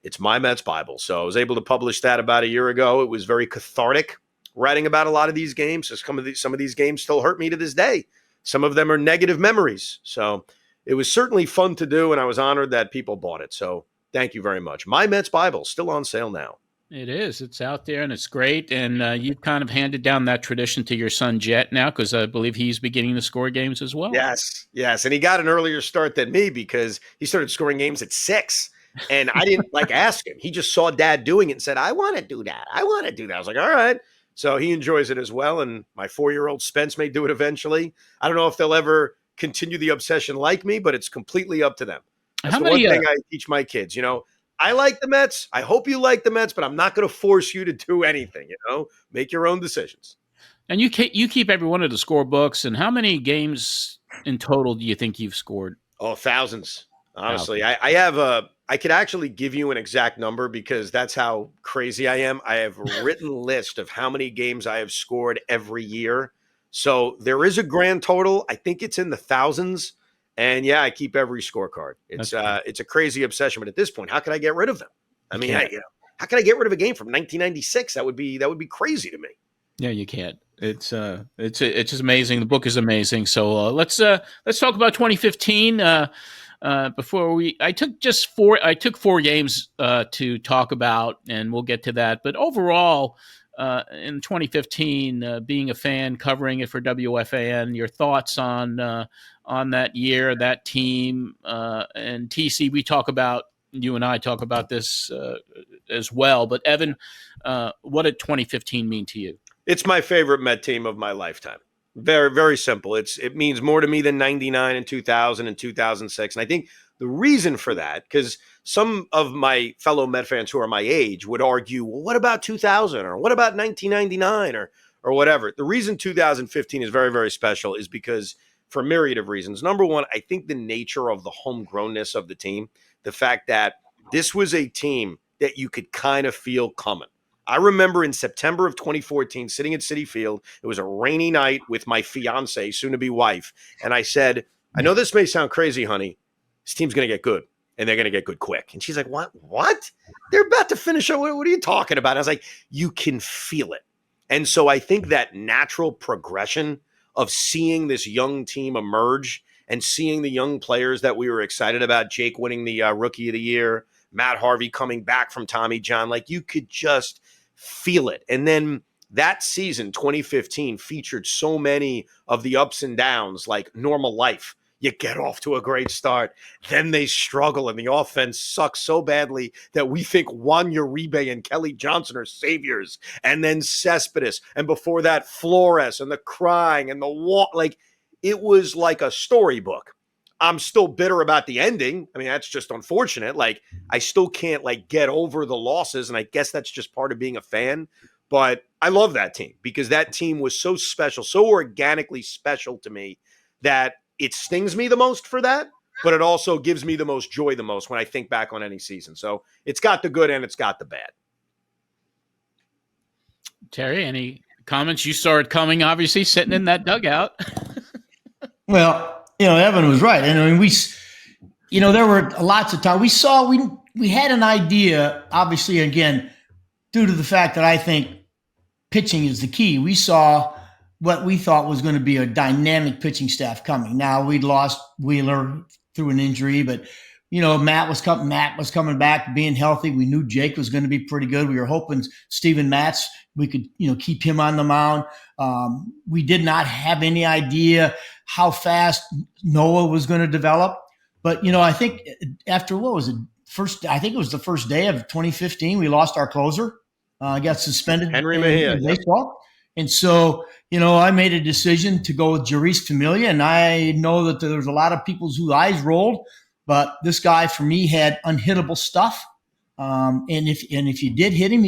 it's my Mets Bible. So I was able to publish that about a year ago. It was very cathartic writing about a lot of these games. So some of these games still hurt me to this day. Some of them are negative memories. So it was certainly fun to do, and I was honored that people bought it. So thank you very much. My Mets Bible, still on sale now. It is. It's out there, and it's great. And you've kind of handed down that tradition to your son, Jet, now, because I believe he's beginning to score games as well. Yes. And he got an earlier start than me because he started scoring games at 6. And I didn't ask him. He just saw Dad doing it and said, I want to do that. I was like, all right. So he enjoys it as well. And my 4-year-old Spence may do it eventually. I don't know if they'll ever continue the obsession like me, but it's completely up to them. That's one thing I teach my kids. I like the Mets. I hope you like the Mets, but I'm not going to force you to do anything. Make your own decisions. And you keep every one of the scorebooks. And how many games in total do you think you've scored? Oh, thousands. Honestly, I could actually give you an exact number because that's how crazy I am. I have a written list of how many games I have scored every year. So there is a grand total. I think it's in the thousands. And yeah, I keep every scorecard. It's a crazy obsession. But at this point, how can I get rid of them? I mean, how can I get rid of a game from 1996? That would be crazy to me. Yeah, you can't. It's just amazing. The book is amazing. So let's talk about 2015. I took 4 games to talk about, and we'll get to that. But overall, in 2015, being a fan, covering it for WFAN, your thoughts on that year, that team, and TC. You and I talk about this as well. But Evan, what did 2015 mean to you? It's my favorite Met team of my lifetime. Very, very simple. It means more to me than 99 and 2000 and 2006. And I think the reason for that, because some of my fellow Met fans who are my age would argue, well, what about 2000 or what about 1999 or whatever? The reason 2015 is very, very special is because for a myriad of reasons. Number one, I think the nature of the homegrownness of the team, the fact that this was a team that you could kind of feel coming. I remember in September of 2014, sitting at Citi Field. It was a rainy night with my fiance, soon-to-be wife. And I said, I know this may sound crazy, honey. This team's going to get good, and they're going to get good quick. And she's like, what? They're about to finish. What are you talking about? I was like, you can feel it. And so I think that natural progression of seeing this young team emerge and seeing the young players that we were excited about, Jake winning the Rookie of the Year, Matt Harvey coming back from Tommy John, you could just feel it. And then that season, 2015, featured so many of the ups and downs, like normal life. You get off to a great start, then they struggle, and the offense sucks so badly that we think Juan Uribe and Kelly Johnson are saviors, and then Cespedes, and before that, Flores, and the crying, and the walk. It was like a storybook. I'm still bitter about the ending. I mean, that's just unfortunate. Like, I still can't like get over the losses. And I guess that's just part of being a fan. But I love that team because that team was so special, so organically special to me that it stings me the most for that. But it also gives me the most joy the most when I think back on any season. So it's got the good and it's got the bad. Terry, any comments? You saw it coming, obviously, sitting in that dugout. Well, Evan was right. And I mean, there were lots of times we had an idea, obviously, again, due to the fact that I think pitching is the key. We saw what we thought was going to be a dynamic pitching staff coming. Now, we'd lost Wheeler through an injury, but Matt was coming back, being healthy. We knew Jake was going to be pretty good. We were hoping Steven Matz, we could keep him on the mound. We did not have any idea how fast Noah was going to develop, but I think after I think it was the first day of 2015, we lost our closer. Got suspended Henry Mejia, in baseball. And so, I made a decision to go with Jerice Familia, and I know that there was a lot of people's whose eyes rolled, but this guy for me had unhittable stuff. And if you did hit him,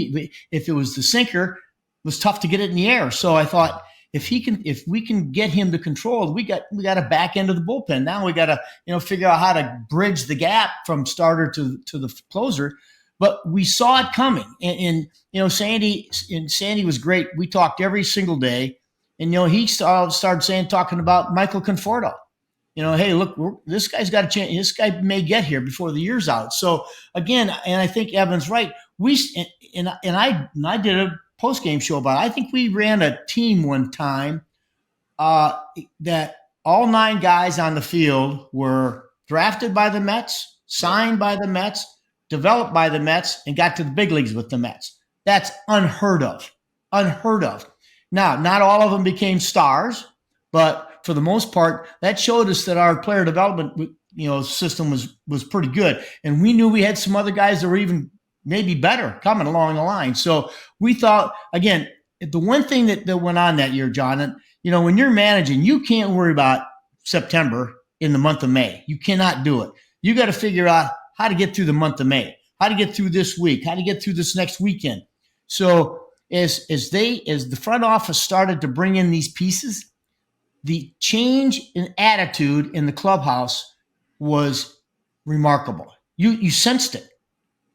if it was the sinker, it was tough to get it in the air. So I thought if we can get him to control, we got a back end of the bullpen. Now we got to figure out how to bridge the gap from starter to the closer. But we saw it coming, and Sandy was great. We talked every single day, and he started talking about Michael Conforto. Hey, look, this guy's got a chance. This guy may get here before the year's out. So again, and I think Evan's right. I did a post game show about it. I think we ran a team one time that all 9 guys on the field were drafted by the Mets, signed by the Mets, developed by the Mets, and got to the big leagues with the Mets. That's unheard of. Unheard of. Now, not all of them became stars, but for the most part, that showed us that our player development, system was pretty good. And we knew we had some other guys that were even maybe better coming along the line. So we thought, again, the one thing that went on that year, John, and, when you're managing, you can't worry about September in the month of May. You cannot do it. You got to figure out how to get through the month of May, how to get through this week, how to get through this next weekend. So as the front office started to bring in these pieces, the change in attitude in the clubhouse was remarkable. You sensed it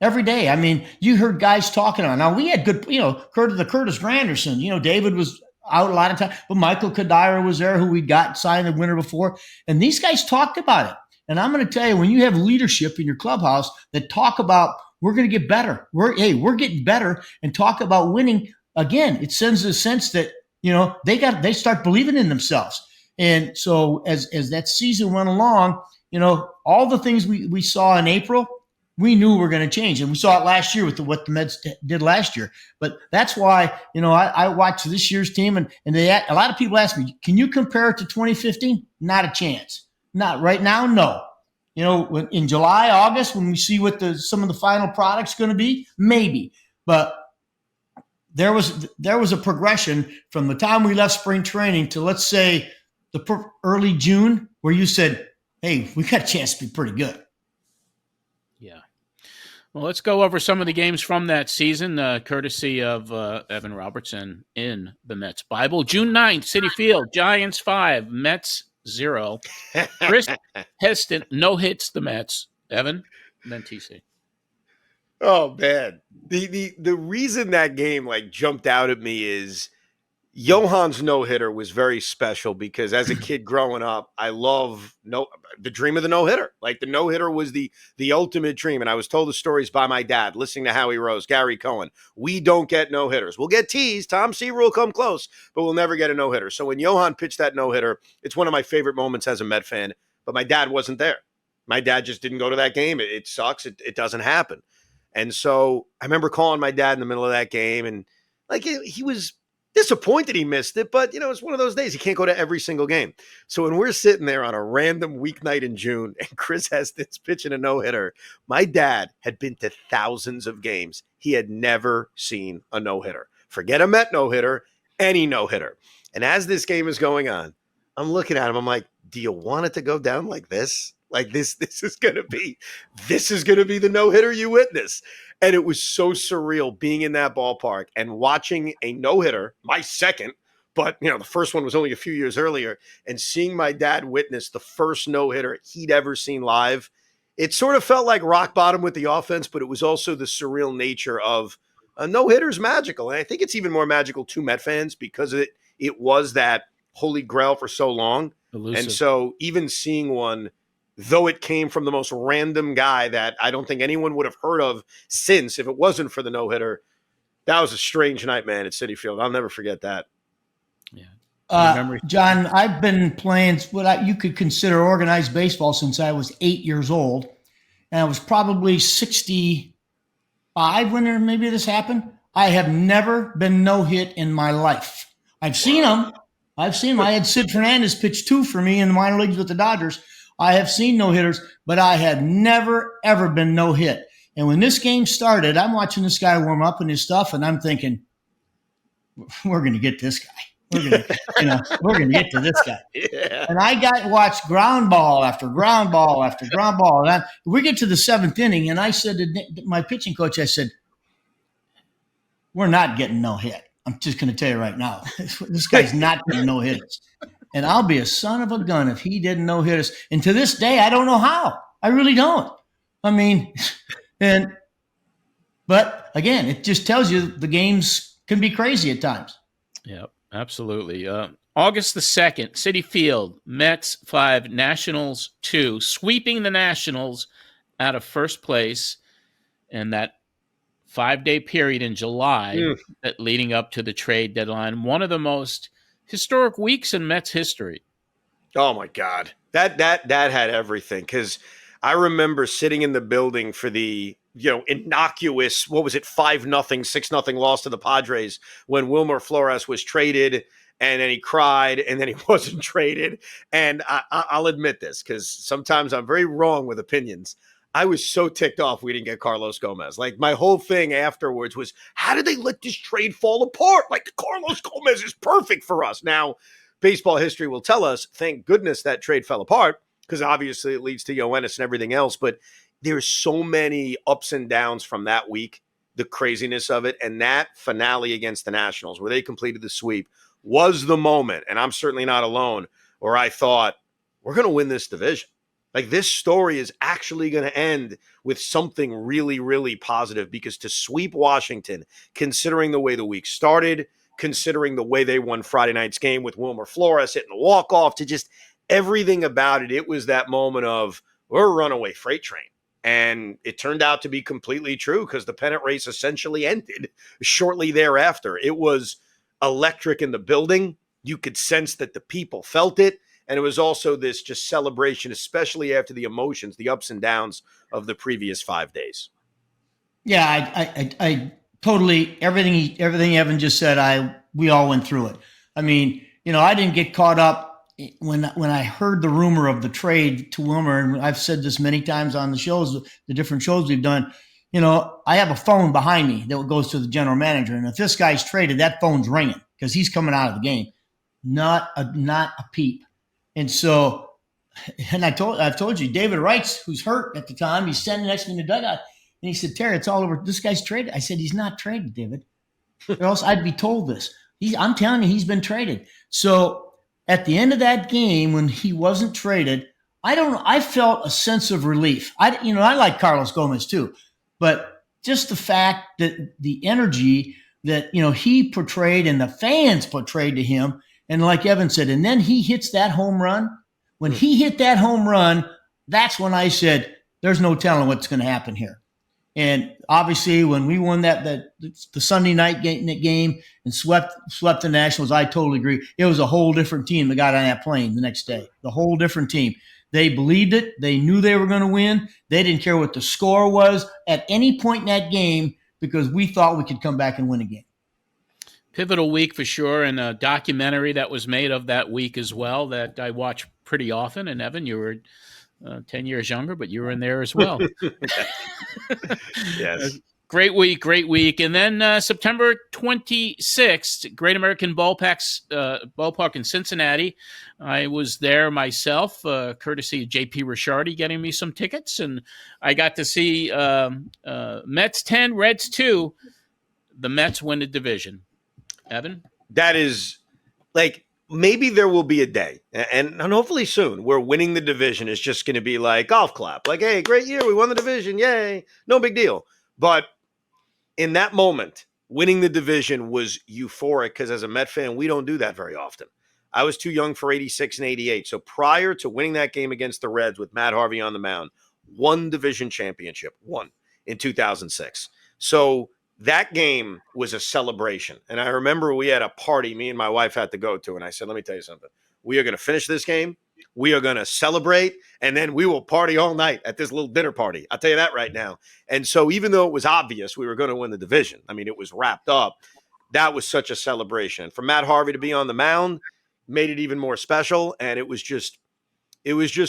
every day. I mean, you heard guys talking about it. Now we had good, Curtis Granderson, David was out a lot of time, but Michael Kadira was there, who we got signed the winter before. And these guys talked about it. And I'm going to tell you, when you have leadership in your clubhouse that talk about, we're going to get better. We're getting better, and talk about winning. Again, it sends a sense that, they start believing in themselves. And so as that season went along, all the things we saw in April, we knew were going to change. And we saw it last year with what the Mets did last year. But that's why, I watched this year's team, and a lot of people ask me, can you compare it to 2015? Not a chance. Not right now, no. In July, August, when we see what some of the final product's going to be, maybe. But there was a progression from the time we left spring training to, let's say, the early June, where you said, hey, we got a chance to be pretty good. Yeah. Well, let's go over some of the games from that season, courtesy of Evan Robertson in the Mets Bible. June 9th, Citi Field, Giants 5, Mets 0. Chris Heston no-hits the Mets. Evan, and then TC. Oh, man. The reason that game jumped out at me is Johan's no-hitter was very special because as a kid growing up, I love the dream of the no-hitter. The no-hitter was the ultimate dream. And I was told the stories by my dad, listening to Howie Rose, Gary Cohen. We don't get no-hitters. We'll get teased. Tom Seaver will come close, but we'll never get a no-hitter. So when Johan pitched that no-hitter, it's one of my favorite moments as a Met fan, but my dad wasn't there. My dad just didn't go to that game. It sucks. It doesn't happen. And so I remember calling my dad in the middle of that game, and he was disappointed he missed it, but it's one of those days. He can't go to every single game. So when we're sitting there on a random weeknight in June and Chris Heston's pitching a no-hitter, my dad had been to thousands of games. He had never seen a no-hitter. Forget a Met no-hitter, any no-hitter. And as this game is going on, I'm looking at him. I'm like, do you want it to go down like this? Like this is gonna be the no-hitter you witness. And it was so surreal being in that ballpark and watching a no-hitter, my second, but the first one was only a few years earlier, and seeing my dad witness the first no-hitter he'd ever seen live. It sort of felt like rock bottom with the offense, but it was also the surreal nature of a no-hitter's magical. And I think it's even more magical to Met fans because it was that holy grail for so long. Elusive. And so even seeing one, though it came from the most random guy that I don't think anyone would have heard of since, if it wasn't for the no-hitter, that was a strange night, man, at Citi Field. I'll never forget that. Yeah. John, I've been playing what you could consider organized baseball since I was 8 years old. And I was probably 65 when maybe this happened. I have never been no-hit in my life. I've seen them. I had Sid Fernandez pitch 2 for me in the minor leagues with the Dodgers. I have seen no-hitters, but I had never, ever been no-hit. And when this game started, I'm watching this guy warm up and his stuff, and I'm thinking, we're going to get this guy. We're going to get to this guy. Yeah. And I watched ground ball after ground ball after ground ball. And we get to the 7th inning, and I said to my pitching coach, I said, we're not getting no-hit. I'm just going to tell you right now, this guy's not going to no-hit us. And I'll be a son of a gun if he didn't no-hit us. And to this day, I don't know how. I really don't. I mean, but again, it just tells you the games can be crazy at times. Yep, absolutely. August the 2nd, Citi Field, Mets 5, Nationals 2, sweeping the Nationals out of first place in that 5-day period in July that leading up to the trade deadline. One of the most historic weeks in Mets history. Oh my God. That had everything. Cause I remember sitting in the building for the, innocuous, 5-0, 6-0 loss to the Padres when Wilmer Flores was traded, and then he cried, and then he wasn't traded. And I'll admit this, because sometimes I'm very wrong with opinions. I was so ticked off we didn't get Carlos Gomez. Like, my whole thing afterwards was, how did they let this trade fall apart? Like, Carlos Gomez is perfect for us. Now, baseball history will tell us, thank goodness that trade fell apart, because obviously it leads to Yoenis and everything else. But there's so many ups and downs from that week, the craziness of it. And that finale against the Nationals, where they completed the sweep, was the moment, and I'm certainly not alone, where I thought, we're going to win this division. Like, this story is actually going to end with something really, really positive, because to sweep Washington, considering the way the week started, considering the way they won Friday night's game with Wilmer Flores hitting the walk-off, to just everything about it, it was that moment of, we're a runaway freight train. And it turned out to be completely true, because the pennant race essentially ended shortly thereafter. It was electric in the building. You could sense that the people felt it. And it was also this just celebration, especially after the emotions, the ups and downs of the previous 5 days. Yeah, I totally, everything Evan just said, we all went through it. I mean, I didn't get caught up when I heard the rumor of the trade to Wilmer, and I've said this many times on the shows, the different shows we've done. I have a phone behind me that goes to the general manager, and if this guy's traded, that phone's ringing because he's coming out of the game. Not a peep. And so, and I've told you, David Wrights, who's hurt at the time, he's standing next to me in the dugout, and he said, "Terry, it's all over. This guy's traded." I said, "He's not traded, David, or else I'd be told this. I'm telling you, he's been traded." So at the end of that game, when he wasn't traded, I felt a sense of relief. I like Carlos Gomez too, but just the fact that the energy that, he portrayed and the fans portrayed to him. And like Evan said, and then he hits that home run. When he hit that home run, that's when I said, there's no telling what's going to happen here. And obviously, when we won the Sunday night game and swept the Nationals, I totally agree. It was a whole different team that got on that plane the next day. The whole different team. They believed it. They knew they were going to win. They didn't care what the score was at any point in that game, because we thought we could come back and win a game. Pivotal week for sure, and a documentary that was made of that week as well that I watch pretty often. And Evan, you were 10 years younger, but you were in there as well. Yes. Great week, great week. And then September 26th, Great American Ballpark in Cincinnati. I was there myself, courtesy of J.P. Ricciardi getting me some tickets. And I got to see Mets 10, Reds 2. The Mets win the division. Evan? That is, like, maybe there will be a day, and hopefully soon, where winning the division is just going to be like golf clap. Like, hey, great year, we won the division, yay, no big deal. But in that moment, winning the division was euphoric because as a Met fan, we don't do that very often. I was too young for 86 and 88. So prior to winning that game against the Reds with Matt Harvey on the mound, one division championship, one in 2006. So that game was a celebration. And I remember we had a party me and my wife had to go to. And I said, let me tell you something. We are going to finish this game. We are going to celebrate, and then we will party all night at this little dinner party. I'll tell you that right now. And so even though it was obvious we were going to win the division, I mean, it was wrapped up, that was such a celebration. For Matt Harvey to be on the mound made it even more special, and it was just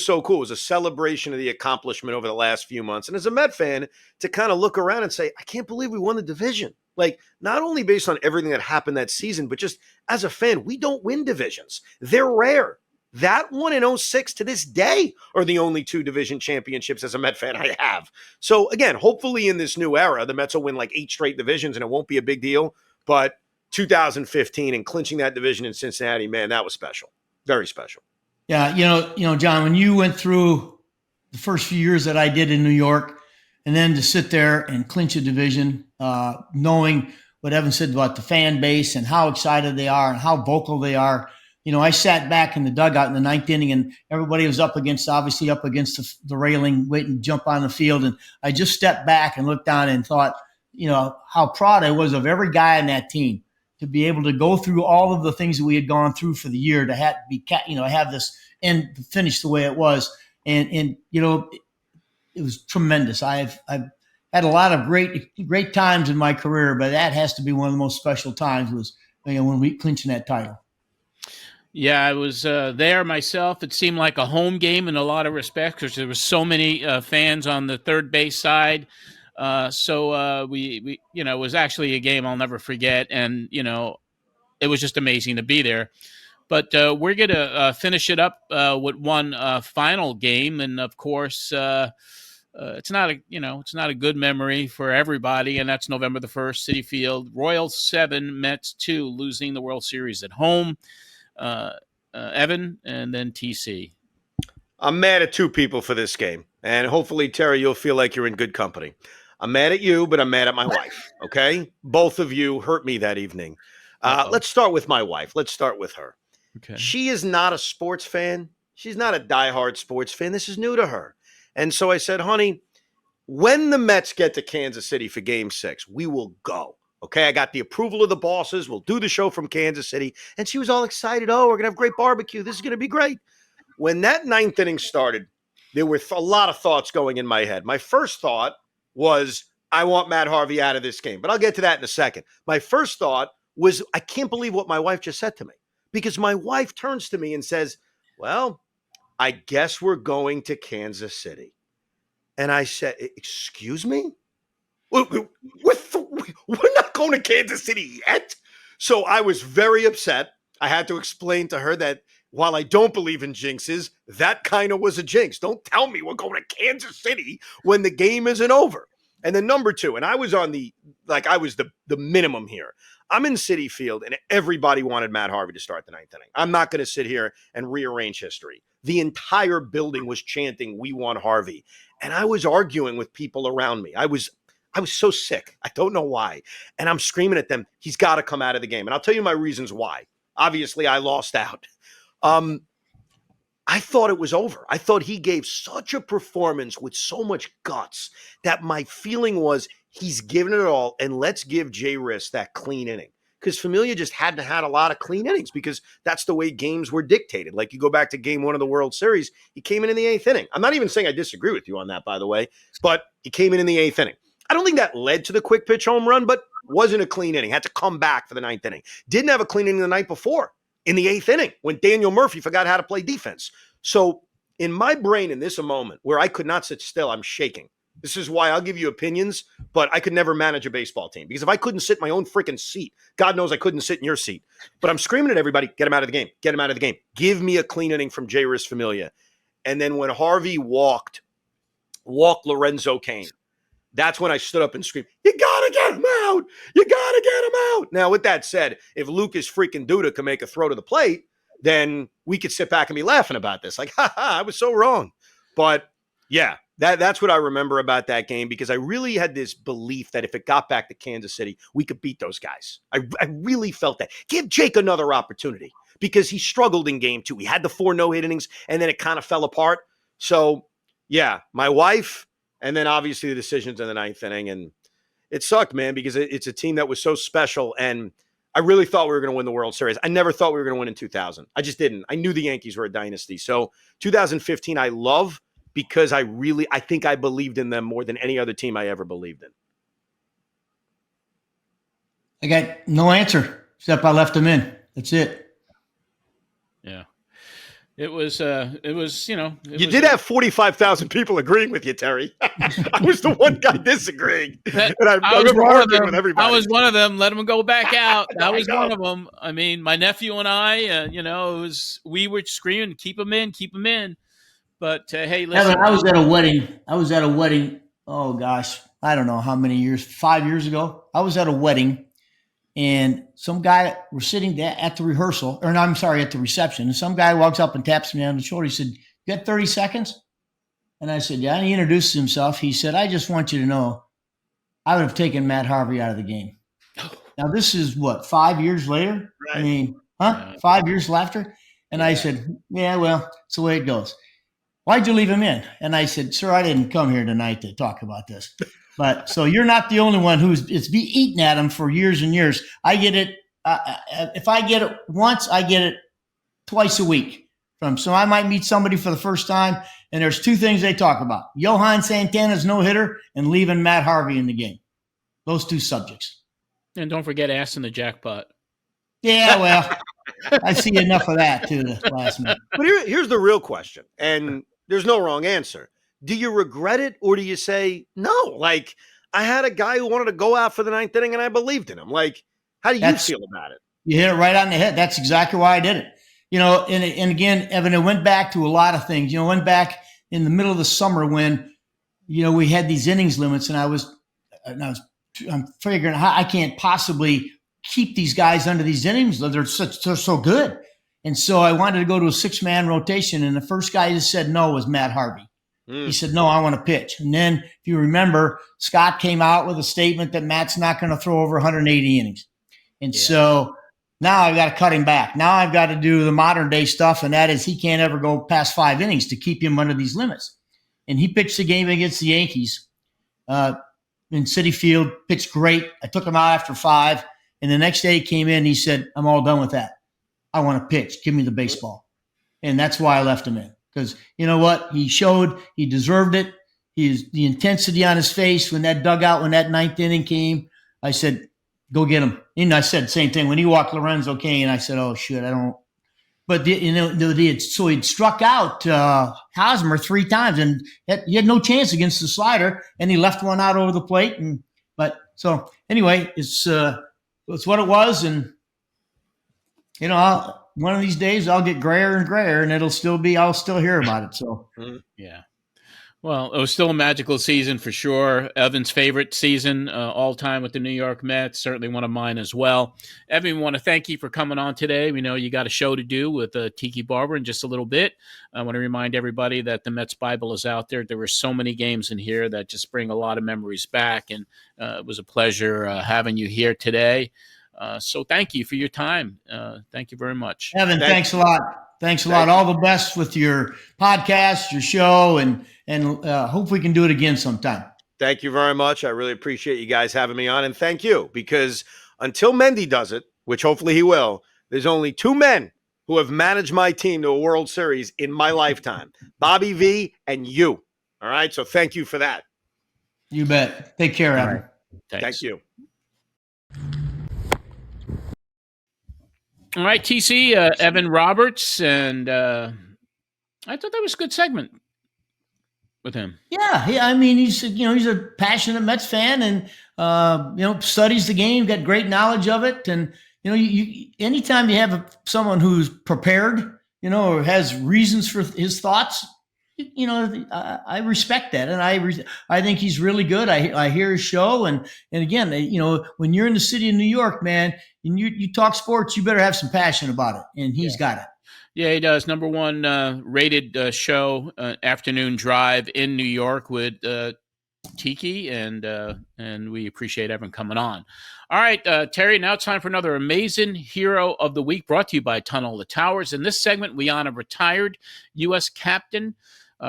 so cool. It was a celebration of the accomplishment over the last few months. And as a Met fan, to kind of look around and say, I can't believe we won the division. Like, not only based on everything that happened that season, but just as a fan, we don't win divisions. They're rare. That one in 06 to this day are the only two division championships as a Met fan I have. So again, hopefully in this new era, the Mets will win like 8 straight divisions and it won't be a big deal. But 2015 and clinching that division in Cincinnati, man, that was special. Very special. Yeah, John, when you went through the first few years that I did in New York, and then to sit there and clinch a division, knowing what Evan said about the fan base and how excited they are and how vocal they are. I sat back in the dugout in the 9th inning, and everybody was obviously up against the railing, waiting to jump on the field. And I just stepped back and looked down and thought, how proud I was of every guy on that team to be able to go through all of the things that we had gone through for the year to have this end finish the way it was. And it was tremendous. I've had a lot of great times in my career, but that has to be one of the most special times was when we clinching that title. Yeah, I was there myself. It seemed like a home game in a lot of respects because there were so many fans on the third base side. So we it was actually a game I'll never forget. And, it was just amazing to be there. But we're going to finish it up with one final game. And, of course, it's not a good memory for everybody. And that's November the 1st, Citi Field. Royals 7, Mets 2, losing the World Series at home. Evan, and then TC. I'm mad at two people for this game. And hopefully, Terry, you'll feel like you're in good company. I'm mad at you, but I'm mad at my wife. Okay? Both of you hurt me that evening. Let's start with my wife. Let's start with her. Okay. She is not a sports fan. She's not a diehard sports fan. This is new to her. And so I said, honey, when the Mets get to Kansas City for Game 6, we will go. Okay, I got the approval of the bosses. We'll do the show from Kansas City. And she was all excited. Oh, we're going to have great barbecue. This is going to be great. When that 9th inning started, there were a lot of thoughts going in my head. My first thought was, I want Matt Harvey out of this game. But I'll get to that in a second. My first thought was, I can't believe what my wife just said to me. Because my wife turns to me and says, well, I guess we're going to Kansas City. And I said, excuse me? We're not going to Kansas City yet. So I was very upset. I had to explain to her that while I don't believe in jinxes, that kind of was a jinx. Don't tell me we're going to Kansas City when the game isn't over. And then number 2, and I was on the minimum here. I'm in Citi Field, and everybody wanted Matt Harvey to start the 9th inning. I'm not going to sit here and rearrange history. The entire building was chanting, we want Harvey. And I was arguing with people around me. I was so sick. I don't know why. And I'm screaming at them, he's got to come out of the game. And I'll tell you my reasons why. Obviously, I lost out. I thought it was over. I thought he gave such a performance with so much guts that my feeling was he's given it all, and let's give Jay Riss that clean inning. Because Familia just hadn't had a lot of clean innings because that's the way games were dictated. Like you go back to game 1 of the World Series, he came in the 8th inning. I'm not even saying I disagree with you on that, by the way, but he came in the 8th inning. I don't think that led to the quick pitch home run, but wasn't a clean inning. Had to come back for the 9th inning. Didn't have a clean inning the night before in the 8th inning when Daniel Murphy forgot how to play defense. So in my brain in this moment where I could not sit still, I'm shaking. This is why I'll give you opinions, but I could never manage a baseball team because if I couldn't sit in my own freaking seat, God knows I couldn't sit in your seat. But I'm screaming at everybody, get him out of the game, get him out of the game. Give me a clean inning from J. Familia. And then when Harvey walked Lorenzo Cain, that's when I stood up and screamed, you got to get him out. You got to get him out. Now, with that said, if Lucas freaking Duda can make a throw to the plate, then we could sit back and be laughing about this. Like, I was so wrong. But yeah, that's what I remember about that game because I really had this belief that if it got back to Kansas City, we could beat those guys. I really felt that. Give Jake another opportunity because he struggled in game 2. He had the 4 no-hit innings, and then it kind of fell apart. So, yeah, my wife, and then obviously the decisions in the 9th inning. And it sucked, man, because it's a team that was so special, and I really thought we were going to win the World Series. I never thought we were going to win in 2000. I just didn't. I knew the Yankees were a dynasty. So 2015 I love because I think I believed in them more than any other team I ever believed in. I got no answer except I left them in. That's it. Yeah. It was, you know. You did have 45,000 people agreeing with you, Terry. I was the one guy disagreeing. And I remember arguing with everybody. I was one of them. Let them go back out. I was one of them. I mean, my nephew and I, we were screaming, keep him in. But, hey, listen. Evan, I was at a wedding. Oh, gosh. I don't know how many years, 5 years ago. I was at a wedding. And some guy was sitting there at the rehearsal, or no, I'm sorry, at the reception. And some guy walks up and taps me on the shoulder. He said, you got 30 seconds? And I said, yeah. And he introduced himself. He said, I just want you to know I would have taken Matt Harvey out of the game. Now, this is what, 5 years later? Right. I mean, 5 years after? And I said, yeah, well, it's the way it goes. Why'd you leave him in? And I said, sir, I didn't come here tonight to talk about this. But so you're not the only one it's be eating at him for years and years. I get it. If I get it once, I get it twice a week. So I might meet somebody for the first time, and there's 2 things they talk about: Johan Santana's no hitter and leaving Matt Harvey in the game. Those 2 subjects. And don't forget assing the jackpot. Yeah, well, I see enough of that too the last minute. But here's the real question, and there's no wrong answer. Do you regret it, or do you say, no, like, I had a guy who wanted to go out for the 9th inning, and I believed in him? Like, how do you feel about it? You hit it right on the head. That's exactly why I did it. And again, Evan, it went back to a lot of things. It went back in the middle of the summer when, we had these innings limits, and I'm figuring how I can't possibly keep these guys under these innings. They're so good. And so I wanted to go to a 6-man rotation, and the first guy that said no was Matt Harvey. He said, no, I want to pitch. And then, if you remember, Scott came out with a statement that Matt's not going to throw over 180 innings. And so now I've got to cut him back. Now I've got to do the modern day stuff, and that is he can't ever go past 5 innings to keep him under these limits. And he pitched the game against the Yankees in Citi Field, pitched great. I took him out after 5. And the next day he came in, he said, I'm all done with that. I want to pitch. Give me the baseball. And that's why I left him in. Because you know what? He showed he deserved it. The intensity on his face when that 9th inning came, I said, go get him. And I said the same thing. When he walked Lorenzo Cain, I said, oh, shit, I don't. But, so he'd struck out Hosmer 3 times, and he had no chance against the slider, and he left one out over the plate. So anyway, it's what it was. And, one of these days I'll get grayer and grayer, and I'll still hear about it. So, yeah. Well, it was still a magical season for sure. Evan's favorite season all time with the New York Mets, certainly one of mine as well. Evan, we want to thank you for coming on today. We know you got a show to do with Tiki Barber in just a little bit. I want to remind everybody that the Mets Bible is out there. There were so many games in here that just bring a lot of memories back, and it was a pleasure having you here today. So thank you for your time. Thank you very much. Evan, thanks a lot. Thanks a lot. All the best with your podcast, your show, and hope we can do it again sometime. Thank you very much. I really appreciate you guys having me on, and thank you, because until Mendy does it, which hopefully he will, there's only 2 men who have managed my team to a World Series in my lifetime, Bobby V and you. All right, so thank you for that. You bet. Take care, Evan. Right. Thank you. All right, TC, Evan Roberts, and I thought that was a good segment. with him. Yeah, I mean, he's a passionate Mets fan, and studies the game, got great knowledge of it, and you anytime you have someone who's prepared, or has reasons for his thoughts, I respect that, and I think he's really good. I hear his show, and again, when you're in the city of New York, man, and you talk sports, you better have some passion about it, and he's got it. Yeah, he does. Number one rated show, Afternoon Drive in New York with Tiki, and we appreciate everyone coming on. All right, Terry, now it's time for another amazing Hero of the Week brought to you by Tunnel to Towers. In this segment, we honor retired U.S. Captain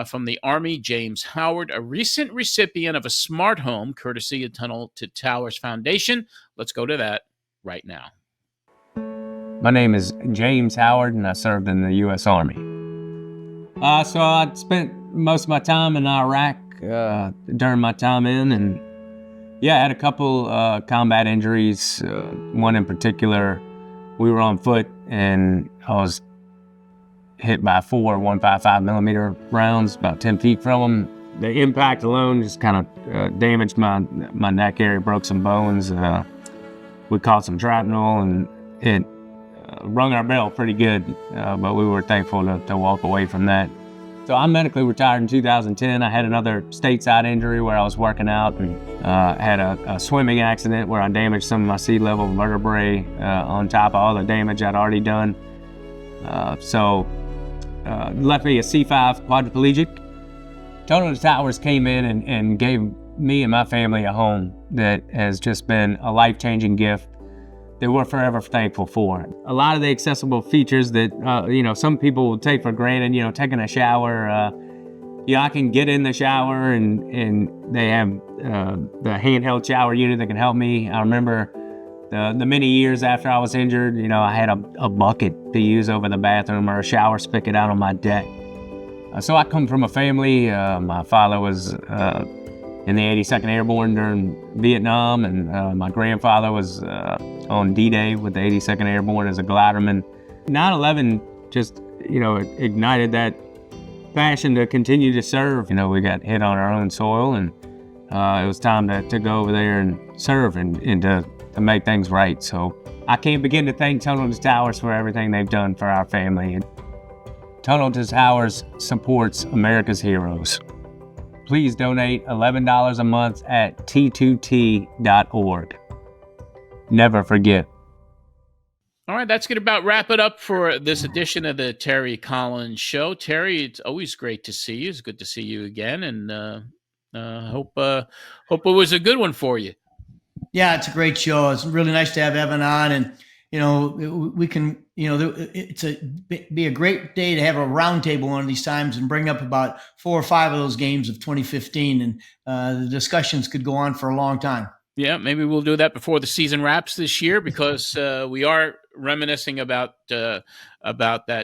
from the Army, James Howard, a recent recipient of a smart home courtesy of Tunnel to Towers Foundation. Let's go to that right now. My name is James Howard, and I served in the U.S. Army. So I spent most of my time in Iraq during my time in, and I had a couple combat injuries. One in particular, we were on foot, and I was hit by 4 155 millimeter rounds, about 10 feet from them. The impact alone just kind of damaged my neck area, broke some bones. We caught some shrapnel, and it rung our bell pretty good, but we were thankful to walk away from that. So I medically retired in 2010. I had another stateside injury where I was working out and had a swimming accident where I damaged some of my sea-level vertebrae on top of all the damage I'd already done. So left me a C5 quadriplegic. Tunnel to Towers came in and gave me and my family a home that has just been a life-changing gift that we're forever thankful for. A lot of the accessible features that, some people will take for granted, taking a shower, I can get in the shower and they have the handheld shower unit that can help me. I remember the many years after I was injured, I had a bucket to use over the bathroom or a shower spigot out on my deck. So I come from a family, my father was in the 82nd Airborne during Vietnam, and my grandfather was on D-Day with the 82nd Airborne as a gliderman. 9/11 just, ignited that passion to continue to serve. We got hit on our own soil, and it was time to go over there and serve and to make things right. So I can't begin to thank Tunnel to Towers for everything they've done for our family. Tunnel to Towers supports America's heroes. Please donate $11 a month at t2t.org. Never forget. All right, that's going to about wrap it up for this edition of the Terry Collins Show. Terry, it's always great to see you. It's good to see you again, and hope it was a good one for you. Yeah, it's a great show. It's really nice to have Evan on, and we can, be a great day to have a roundtable one of these times and bring up about 4 or 5 of those games of 2015, and the discussions could go on for a long time. Yeah, maybe we'll do that before the season wraps this year, because we are reminiscing about that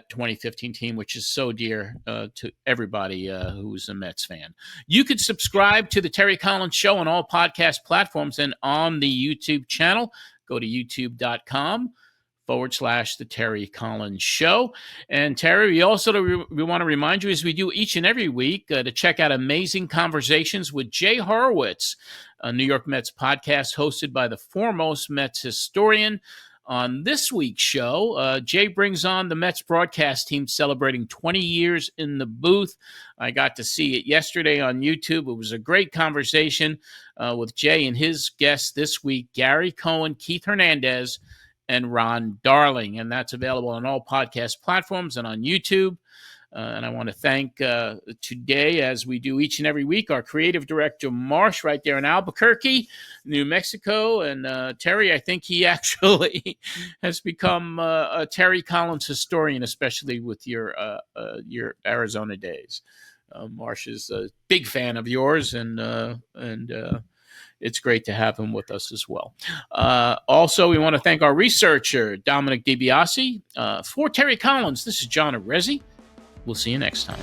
2015 team, which is so dear to everybody who's a Mets fan. You could subscribe to the Terry Collins Show on all podcast platforms and on the YouTube channel. Go to youtube.com/the Terry Collins Show. And Terry, we want to remind you, as we do each and every week, to check out Amazing Conversations with Jay Horowitz, a New York Mets podcast hosted by the foremost Mets historian. On this week's show, Jay brings on the Mets broadcast team celebrating 20 years in the booth. I got to see it yesterday on YouTube. It was a great conversation with Jay and his guests this week, Gary Cohen, Keith Hernandez, and Ron Darling. And that's available on all podcast platforms and on YouTube. And I want to thank today, as we do each and every week, our creative director, Marsh, right there in Albuquerque, New Mexico. And Terry, I think he actually has become a Terry Collins historian, especially with your Arizona days. Marsh is a big fan of yours, and it's great to have him with us as well. Also, we want to thank our researcher, Dominic DiBiase. For Terry Collins, this is John Arezzi. We'll see you next time.